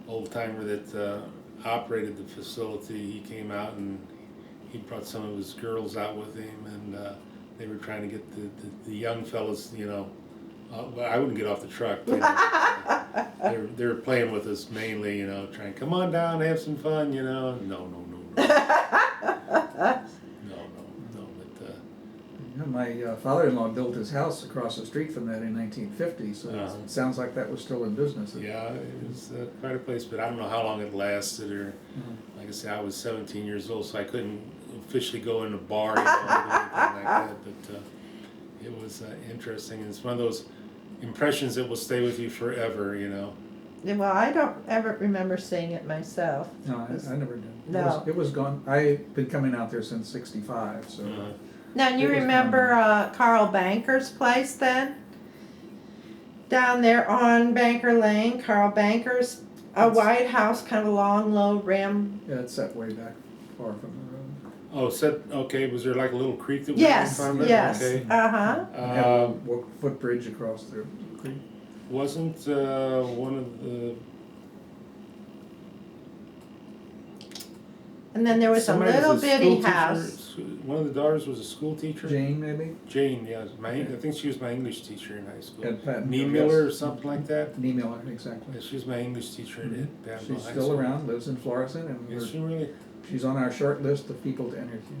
Speaker 2: old timer that operated the facility. He came out and he brought some of his girls out with him, and they were trying to get the young fellas, you know. Well, I wouldn't get off the truck. You know. They were playing with us mainly, you know, trying, come on down, have some fun, you know. No. But
Speaker 3: My father-in-law built his house across the street from that in 1950, so it sounds like that was still in business.
Speaker 2: yeah, it was quite a place, but I don't know how long it lasted. Or, like I said, I was 17 years old, so I couldn't officially go in a bar, you know, or anything like that. But it was interesting. It's one of those impressions that will stay with you forever, you know.
Speaker 1: Well, I don't ever remember seeing it myself.
Speaker 3: No, I never did.
Speaker 1: No.
Speaker 3: It was gone. I've been coming out there since '65, so.
Speaker 1: Now, you
Speaker 3: It was
Speaker 1: remember Carl Banker's place then? Down there on Banker Lane, Carl Banker's, a white house, kind of a long, low rim.
Speaker 3: Yeah, it's set way back far from the road.
Speaker 2: Oh, okay, was there like a little creek that was
Speaker 1: Yes,
Speaker 2: in front of it?
Speaker 1: yes.
Speaker 2: Okay.
Speaker 1: Uh-huh.
Speaker 3: Had a footbridge across the creek.
Speaker 2: Wasn't one of the...
Speaker 1: And then there was a
Speaker 2: somebody
Speaker 1: little
Speaker 2: was
Speaker 1: bitty
Speaker 2: school teacher?
Speaker 1: house.
Speaker 2: One of the daughters was a school teacher?
Speaker 3: Jane, maybe?
Speaker 2: Jane, yeah. I think she was my English teacher in high school.
Speaker 3: At Pattonville,
Speaker 2: Niemiller or
Speaker 3: yes.
Speaker 2: something like that?
Speaker 3: Niemiller, exactly.
Speaker 2: Yeah, she was my English teacher at Pattonville
Speaker 3: She's
Speaker 2: High
Speaker 3: still
Speaker 2: School.
Speaker 3: around, lives in Florissant, and
Speaker 2: Is she really?
Speaker 3: she's on our short list of people to interview.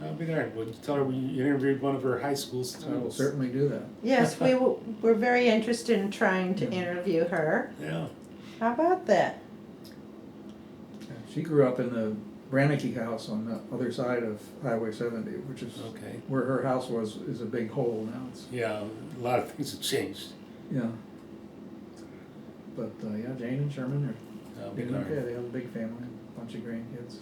Speaker 2: I'll be there. Would you tell her we interviewed one of her high school
Speaker 3: I will
Speaker 2: students?
Speaker 3: certainly do that.
Speaker 1: Yes, we're very interested in trying to
Speaker 3: Yeah.
Speaker 1: interview her.
Speaker 2: Yeah.
Speaker 1: How about that?
Speaker 3: Yeah, she grew up in the Brannicky house on the other side of Highway 70, which is
Speaker 2: Okay.
Speaker 3: where her house is a big hole now. It's,
Speaker 2: Yeah, a lot of things have changed.
Speaker 3: yeah. But yeah, Jane and Sherman
Speaker 2: I'll
Speaker 3: are
Speaker 2: be
Speaker 3: doing okay.
Speaker 2: there.
Speaker 3: They have a big family, a bunch of grandkids.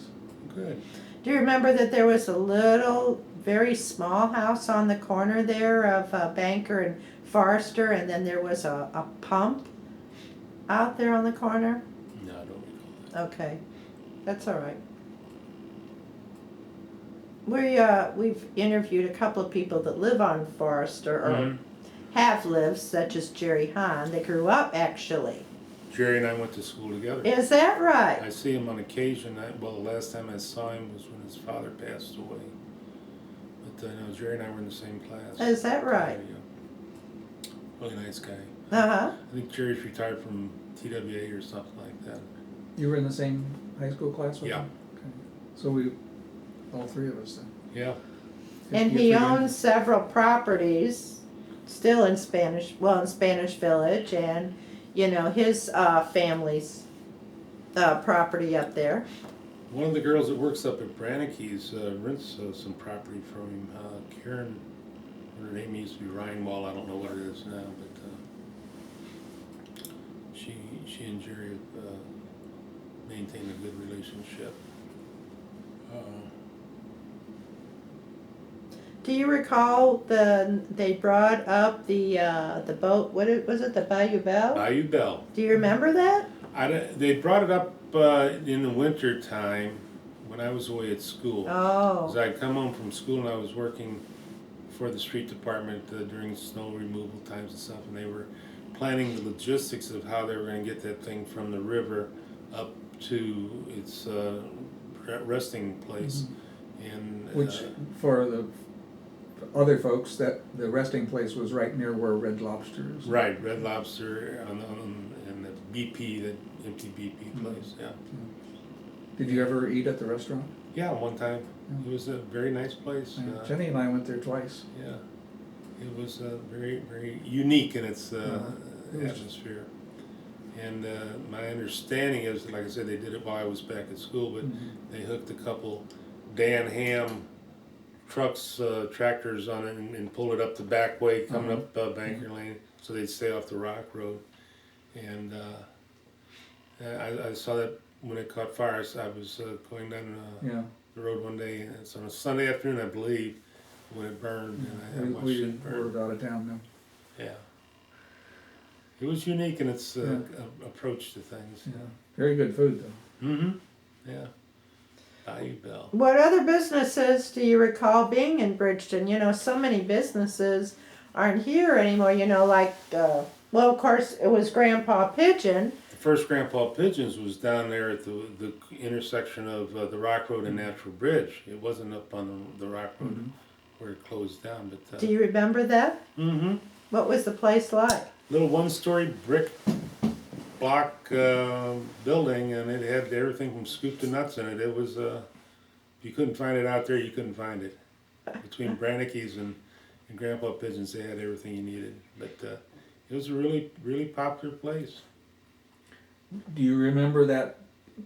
Speaker 2: Good.
Speaker 1: Do you remember that there was a little, very small house on the corner there of Banker and Forester, and then there was a pump out there on the corner?
Speaker 2: No, I don't recall that.
Speaker 1: Okay, that's all right. We've interviewed a couple of people that live on Forester, or
Speaker 2: Mhm.
Speaker 1: have lived, such as Jerry Hahn. They grew up, actually.
Speaker 2: Jerry and I went to school together.
Speaker 1: Is that right?
Speaker 2: I see him on occasion. Well, the last time I saw him was when his father passed away. But no, Jerry and I were in the same class.
Speaker 1: Is that right?
Speaker 2: Yeah. Really nice guy.
Speaker 1: Uh-huh.
Speaker 2: I think Jerry's retired from TWA or something like that.
Speaker 3: You were in the same high school class with
Speaker 2: Yeah.
Speaker 3: him? Okay. So we, all three of us then.
Speaker 2: Yeah.
Speaker 1: And
Speaker 3: You
Speaker 1: he
Speaker 3: three
Speaker 1: owns several properties, still in Spanish Village, and, you know, his family's property up there.
Speaker 2: One of the girls that works up at Brannicky's rents some property from him. Karen, her name used to be Rhinewall. I don't know what it is now, but she and Jerry have maintained a good relationship.
Speaker 1: Do you recall they brought up the boat? Was it the Bayou Belle?
Speaker 2: Bayou Belle.
Speaker 1: Do you remember that?
Speaker 2: They brought it up in the winter time when I was away at school.
Speaker 1: Oh.
Speaker 2: 'Cause I'd come home from school and I was working for the street department during snow removal times and stuff, and they were planning the logistics of how they were going to get that thing from the river up to its resting place. And
Speaker 3: Which, for the other folks that the resting place was right near where Red Lobster is.
Speaker 2: Right, Red Lobster and the BP, the empty BP place, yeah.
Speaker 3: Did you ever eat at the restaurant?
Speaker 2: Yeah, one time. It was a very nice place.
Speaker 3: Jenny and I went there twice.
Speaker 2: Yeah, it was very, very unique in its
Speaker 3: It was
Speaker 2: atmosphere. And my understanding is, like I said, they did it while I was back at school, but they hooked a couple Dan Ham trucks, tractors on it and pulled it up the back way coming up Banker Lane, so they'd stay off the Rock Road. And I saw that when it caught fire. I was going down the road one day, and it's on a Sunday afternoon, I believe, when it burned. And I watched it burn.
Speaker 3: We were out of town now.
Speaker 2: Yeah. It was unique in its approach to things.
Speaker 3: Yeah. Very good food, though.
Speaker 2: Mm-hmm. Yeah. Bayou Bell.
Speaker 1: What other businesses do you recall being in Bridgeton? You know, so many businesses aren't here anymore. You know, like, well, of course, it was Grandpa Pigeon.
Speaker 2: The first Grandpa Pigeons was down there at the intersection of the Rock Road and Natural Bridge. It wasn't up on the Rock Road where it closed down. But
Speaker 1: Do you remember that?
Speaker 2: Mm-hmm.
Speaker 1: What was the place like?
Speaker 2: Little one-story brick block building, and it had everything from scoop to nuts in it. It was, if you couldn't find it out there, you couldn't find it. Between Brannicke's and Grandpa Pigeons, they had everything you needed. But it was a really, really popular place.
Speaker 3: Do you remember that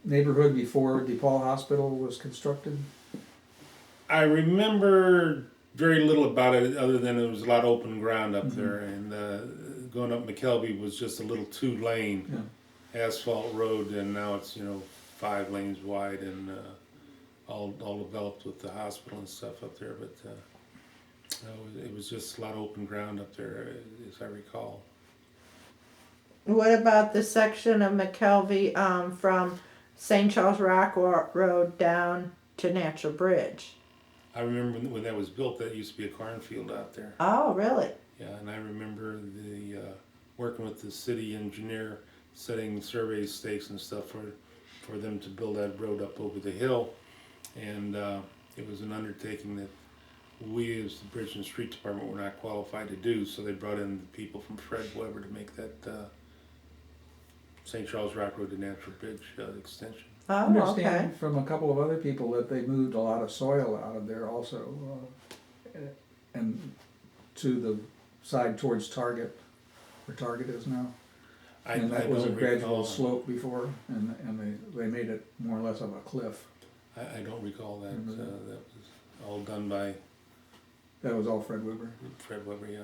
Speaker 3: neighborhood before DePaul Hospital was constructed?
Speaker 2: I remember very little about it other than it was a lot of open ground up there, and going up McKelvey was just a little 2-lane asphalt road, and now it's 5 lanes wide and all developed with the hospital and stuff up there. But it was just a lot of open ground up there, as I recall.
Speaker 1: What about the section of McKelvey from St. Charles Rock Road down to Natural Bridge?
Speaker 2: I remember when that was built, that used to be a cornfield out there.
Speaker 1: Oh, really?
Speaker 2: Yeah, and I remember working with the city engineer, setting survey stakes and stuff for them to build that road up over the hill, and it was an undertaking that we as the Bridge and Street Department were not qualified to do, so they brought in the people from Fred Weber to make that St. Charles Rock Road to Natural Bridge extension.
Speaker 3: I
Speaker 1: Oh,
Speaker 3: understand
Speaker 1: okay.
Speaker 3: from a couple of other people that they moved a lot of soil out of there also, and to the side towards Target, where Target is now. And that was a gradual slope before, and they made it more or less of a cliff.
Speaker 2: I don't recall that. That was all done by
Speaker 3: That was all Fred Weber.
Speaker 2: Fred Weber, yeah.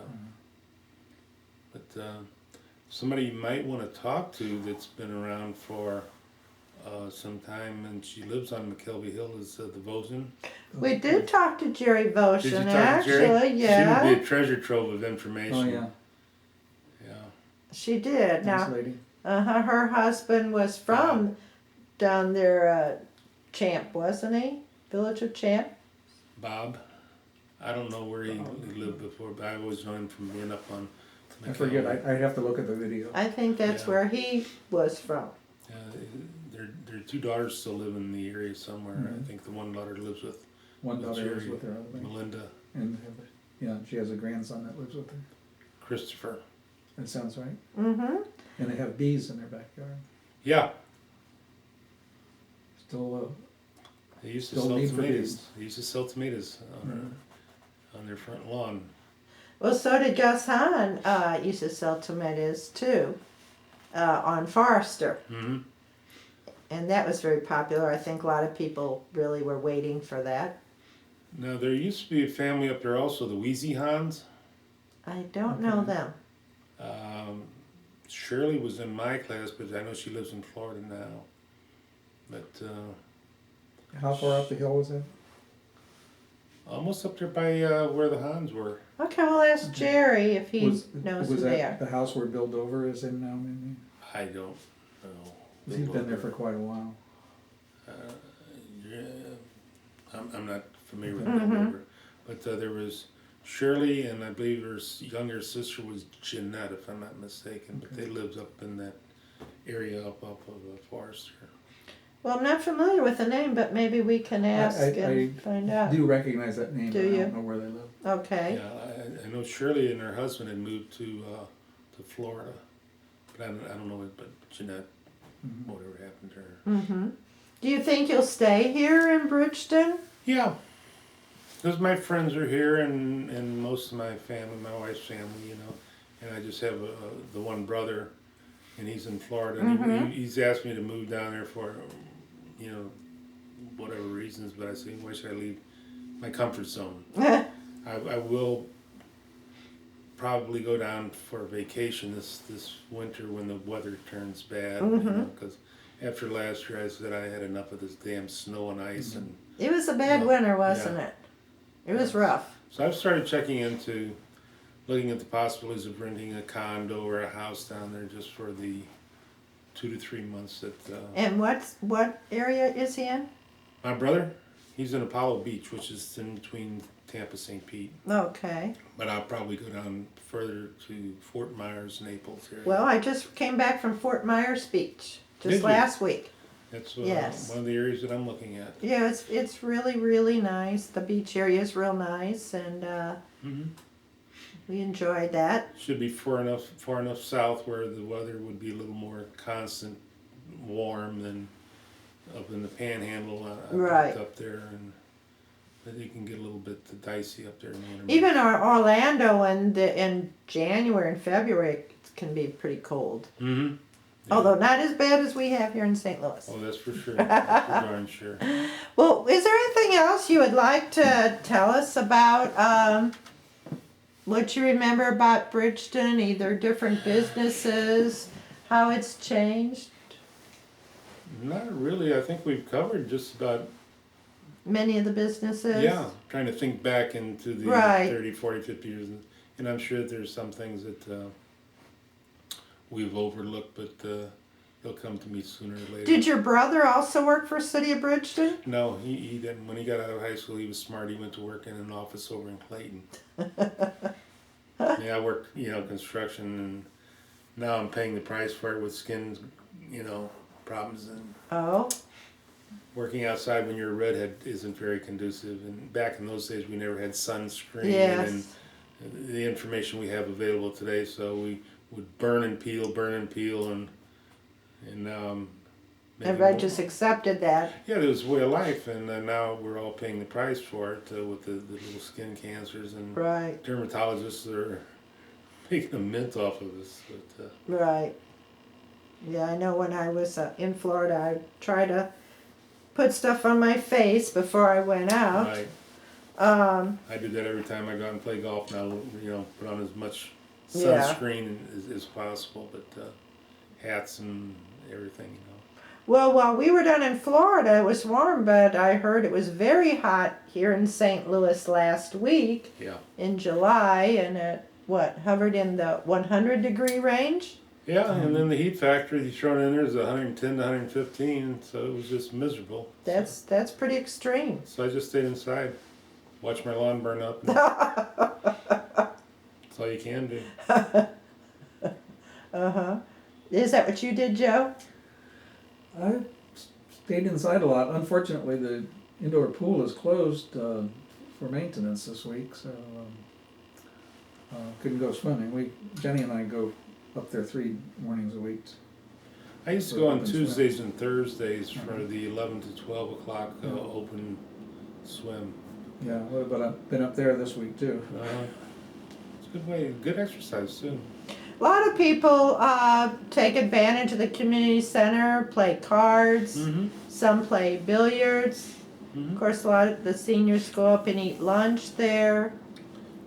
Speaker 2: But somebody you might want to talk to that's been around for some time, and she lives on McKelvey Hill, is the Vosen.
Speaker 1: We did talk to Jerry
Speaker 2: Did you
Speaker 1: Votion,
Speaker 2: talk
Speaker 1: actually,
Speaker 2: to Jerry?
Speaker 1: yeah.
Speaker 2: She would be a treasure trove of information.
Speaker 3: Oh, yeah.
Speaker 2: Yeah.
Speaker 1: She did.
Speaker 3: Nice
Speaker 1: Now,
Speaker 3: lady.
Speaker 1: her husband was from down there, Champ, wasn't he? Village of Champ?
Speaker 2: Bob. I don't know where he lived before, but I always know him from being up on
Speaker 3: I forget, I'd have to look at the video.
Speaker 1: I think that's
Speaker 2: Yeah.
Speaker 1: where he was from.
Speaker 2: Their 2 daughters still live in the area somewhere. I
Speaker 3: Mhm.
Speaker 2: think the one daughter lives with
Speaker 3: One daughter lives
Speaker 2: Jerry,
Speaker 3: with her, I think.
Speaker 2: Melinda,
Speaker 3: And, yeah, she has a grandson that lives with her.
Speaker 2: Christopher.
Speaker 3: That sounds right.
Speaker 1: Mm-hmm.
Speaker 3: And they have bees in their backyard.
Speaker 2: Yeah.
Speaker 3: Still,
Speaker 2: They used to
Speaker 3: Still
Speaker 2: sell
Speaker 3: need for
Speaker 2: tomatoes.
Speaker 3: bees.
Speaker 2: They used to sell tomatoes on their front lawn.
Speaker 1: Well, so did Gus Hahn used to sell tomatoes too on Forester.
Speaker 2: Mm-hmm.
Speaker 1: And that was very popular. I think a lot of people really were waiting for that.
Speaker 2: Now, there used to be a family up there also, the Wheezy Hans.
Speaker 1: I don't know
Speaker 3: Okay.
Speaker 1: them.
Speaker 2: Shirley was in my class, but I know she lives in Florida now. But
Speaker 3: how far up the hill was that?
Speaker 2: almost up there by where the Hans were.
Speaker 1: Okay, we'll ask Jerry if he knows who
Speaker 3: was
Speaker 1: they
Speaker 3: that
Speaker 1: are.
Speaker 3: the house where Bill Dover is in now, maybe?
Speaker 2: I don't know.
Speaker 3: He's been there for quite a while.
Speaker 2: Yeah, I'm not familiar with
Speaker 1: Mhm.
Speaker 2: Bill Dover. But there was Shirley, and I believe her younger sister was Jeanette, if I'm not mistaken. But they lived up in that area up of Forester.
Speaker 1: Well, I'm not familiar with the name, but maybe we can ask and find out.
Speaker 3: Do recognize that name,
Speaker 1: Do
Speaker 3: but I
Speaker 1: you?
Speaker 3: don't know where they live.
Speaker 1: Okay.
Speaker 2: Yeah, I know Shirley and her husband had moved to Florida, but I don't know it. But Jeanette, whatever happened to her.
Speaker 1: Mm-hmm. Do you think you'll stay here in Bridgeton?
Speaker 2: Yeah, because my friends are here and most of my family, my wife's family, and I just have the one brother, and he's in Florida, and he's asked me to move down there for, whatever reasons, but I say, why should I leave my comfort zone? I will probably go down for a vacation this winter when the weather turns bad, because after last year I said I had enough of this damn snow and ice, and
Speaker 1: It was a bad winter, wasn't it? It was rough.
Speaker 2: so I've started checking into looking at the possibilities of renting a condo or a house down there just for the 2 to 3 months that.
Speaker 1: And what area is he in?
Speaker 2: My brother, he's in Apollo Beach, which is in between Tampa, St. Pete.
Speaker 1: Okay.
Speaker 2: But I'll probably go down further to Fort Myers, Naples area.
Speaker 1: Well, I just came back from Fort Myers Beach
Speaker 2: Did
Speaker 1: just
Speaker 2: you?
Speaker 1: last week.
Speaker 2: That's
Speaker 1: Yes.
Speaker 2: one of the areas that I'm looking at.
Speaker 1: Yeah, it's really, really nice. The beach area is real nice, and we enjoyed that.
Speaker 2: Should be far enough south where the weather would be a little more constant, warm than up in the Panhandle.
Speaker 1: Right.
Speaker 2: Up there, and it can get a little bit dicey up there in the winter.
Speaker 1: Even our Orlando in January and February it can be pretty cold.
Speaker 2: Mm-hmm. Yeah.
Speaker 1: Although not as bad as we have here in St. Louis.
Speaker 2: Oh, that's for sure. That's for darn sure.
Speaker 1: Well, is there anything else you would like to tell us about what you remember about Bridgeton, either different businesses, how it's changed?
Speaker 2: Not really. I think we've covered just about.
Speaker 1: Many of the businesses?
Speaker 2: Yeah, trying to think back into the
Speaker 1: Right.
Speaker 2: 30, 40, 50 years. And I'm sure that there's some things that we've overlooked, but they'll come to me sooner or later.
Speaker 1: Did your brother also work for City of Bridgeton?
Speaker 2: No, he didn't. When he got out of high school, he was smart. He went to work in an office over in Clayton. Yeah, I worked, construction, and now I'm paying the price for it with skin, problems. And
Speaker 1: Oh,
Speaker 2: working outside when you're a redhead isn't very conducive. And back in those days, we never had sunscreen
Speaker 1: yes.
Speaker 2: and the information we have available today. So we would burn and peel, and maybe
Speaker 1: Everybody
Speaker 2: more.
Speaker 1: just accepted that.
Speaker 2: Yeah, it was a way of life, and now we're all paying the price for it with the little skin cancers, and
Speaker 1: Right,
Speaker 2: dermatologists are making a mint off of us. But,
Speaker 1: right. Yeah, I know when I was in Florida, I tried to put stuff on my face before I went out.
Speaker 2: right. I do that every time I go out and play golf now, put on as much
Speaker 1: Yeah.
Speaker 2: sunscreen as possible, but hats and everything,
Speaker 1: Well, while we were down in Florida, it was warm, but I heard it was very hot here in St. Louis last week
Speaker 2: Yeah.
Speaker 1: in July, and it, hovered in the 100-degree range?
Speaker 2: Yeah, and then the heat factor you thrown in there is 110 to 115, so it was just miserable.
Speaker 1: That's pretty extreme.
Speaker 2: So I just stayed inside, watched my lawn burn up. And that's all you can do.
Speaker 1: Uh-huh. Is that what you did, Joe?
Speaker 3: I stayed inside a lot. Unfortunately, the indoor pool is closed for maintenance this week, so couldn't go swimming. Jenny and I go up there 3 mornings a week.
Speaker 2: I used to go on Tuesdays and Thursdays for the 11 to 12 o'clock open swim.
Speaker 3: Yeah, but I've been up there this week too.
Speaker 2: It's a good way, good exercise too.
Speaker 1: A lot of people take advantage of the community center, play cards.
Speaker 2: Mm-hmm.
Speaker 1: Some play billiards.
Speaker 2: Mm-hmm.
Speaker 1: Of course, a lot of the seniors go up and eat lunch there.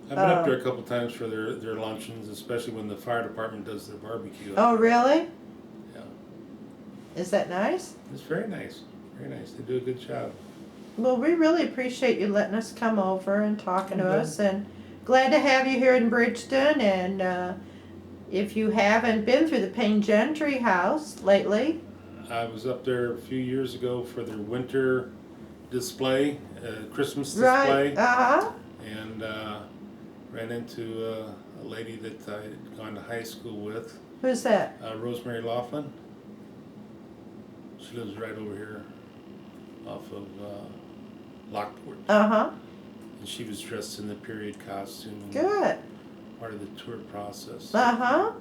Speaker 2: I've been up there a couple times for their luncheons, especially when the fire department does their barbecue.
Speaker 1: Oh, really?
Speaker 2: Yeah.
Speaker 1: Is that nice?
Speaker 2: It's very nice. Very nice. They do a good job.
Speaker 1: Well, we really appreciate you letting us come over and talking to
Speaker 3: Okay.
Speaker 1: us, and glad to have you here in Bridgeton. And if you haven't been through the Payne Gentry house lately,
Speaker 2: I was up there a few years ago for their winter display, Christmas display,
Speaker 1: right? Uh-huh.
Speaker 2: and ran into a lady that I had gone to high school with,
Speaker 1: Who's that?
Speaker 2: Rosemary Laughlin. She lives right over here off of Lockport.
Speaker 1: Uh-huh.
Speaker 2: And she was dressed in the period costume.
Speaker 1: Good.
Speaker 2: Part of the tour process.
Speaker 1: Uh-huh.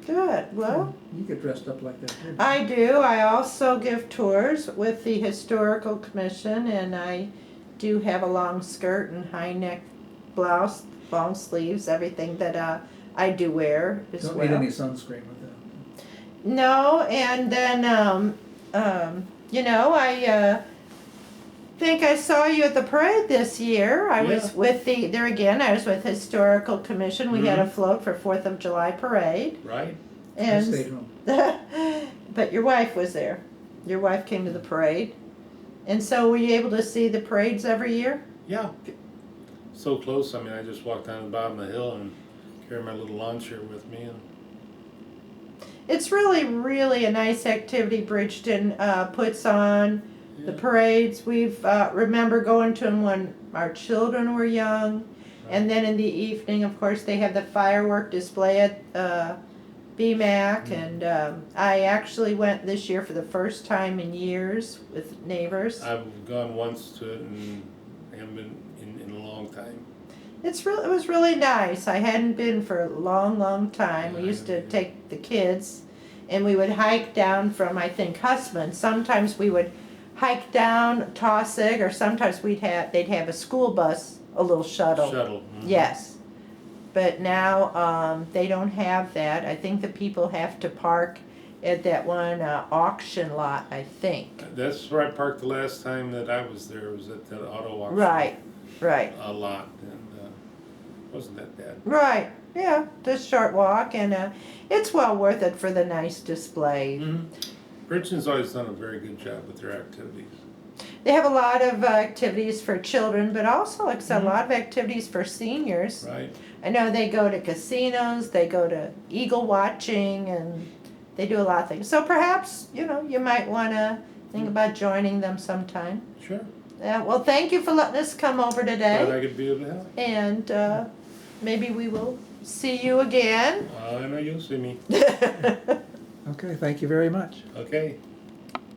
Speaker 1: Good. Well,
Speaker 3: You get dressed up like that too.
Speaker 1: I do. I also give tours with the Historical Commission, and I do have a long skirt and high neck blouse, long sleeves, everything that I do wear as
Speaker 3: Don't
Speaker 1: well.
Speaker 3: need any sunscreen with that.
Speaker 1: No, and then you know, I think I saw you at the parade this year. I was
Speaker 2: Yeah.
Speaker 1: with there again. I was with Historical Commission. We had a float for 4th of July parade,
Speaker 2: Right?
Speaker 3: I
Speaker 1: and
Speaker 3: stayed home.
Speaker 1: but your wife was there. Your wife came to the parade, and so were you able to see the parades every year?
Speaker 2: Yeah. So close. I mean, I just walked down the bottom of the hill and carried my little lawn chair with me. And
Speaker 1: It's really, really a nice activity Bridgeton puts on. The
Speaker 2: yeah.
Speaker 1: parades, we've remember going to them when our children were young, and then in the evening, of course, they have the firework display at BMAC, and I actually went this year for the first time in years with neighbors.
Speaker 2: I've gone once to it and haven't been in a long time.
Speaker 1: It was really nice. I hadn't been for a long, long time. We
Speaker 2: Yeah,
Speaker 1: used to
Speaker 2: yeah.
Speaker 1: take the kids, and we would hike down from, I think, Hussman. Sometimes we would hike down Taussig, or sometimes they'd have a school bus, a little shuttle.
Speaker 2: Shuttle.
Speaker 1: Yes, but now they don't have that. I think the people have to park at that one auction lot, I think.
Speaker 2: That's where I parked the last time that I was there. Was at the auto auction.
Speaker 1: Right, right,
Speaker 2: A lot, and wasn't that bad.
Speaker 1: right. Yeah, just short walk, and it's well worth it for the nice display.
Speaker 2: Bridgeton's always done a very good job with their activities.
Speaker 1: They have a lot of activities for children, but also like a lot of activities for seniors.
Speaker 2: Right.
Speaker 1: I know they go to casinos, they go to eagle watching, and they do a lot of things. So perhaps, you know, you might want to think about joining them sometime.
Speaker 2: Sure.
Speaker 1: Well, thank you for letting us come over
Speaker 2: Glad
Speaker 1: today,
Speaker 2: I could be able to help.
Speaker 1: and maybe we will see you again.
Speaker 2: I know you'll see me.
Speaker 3: Okay, thank you very much.
Speaker 2: Okay.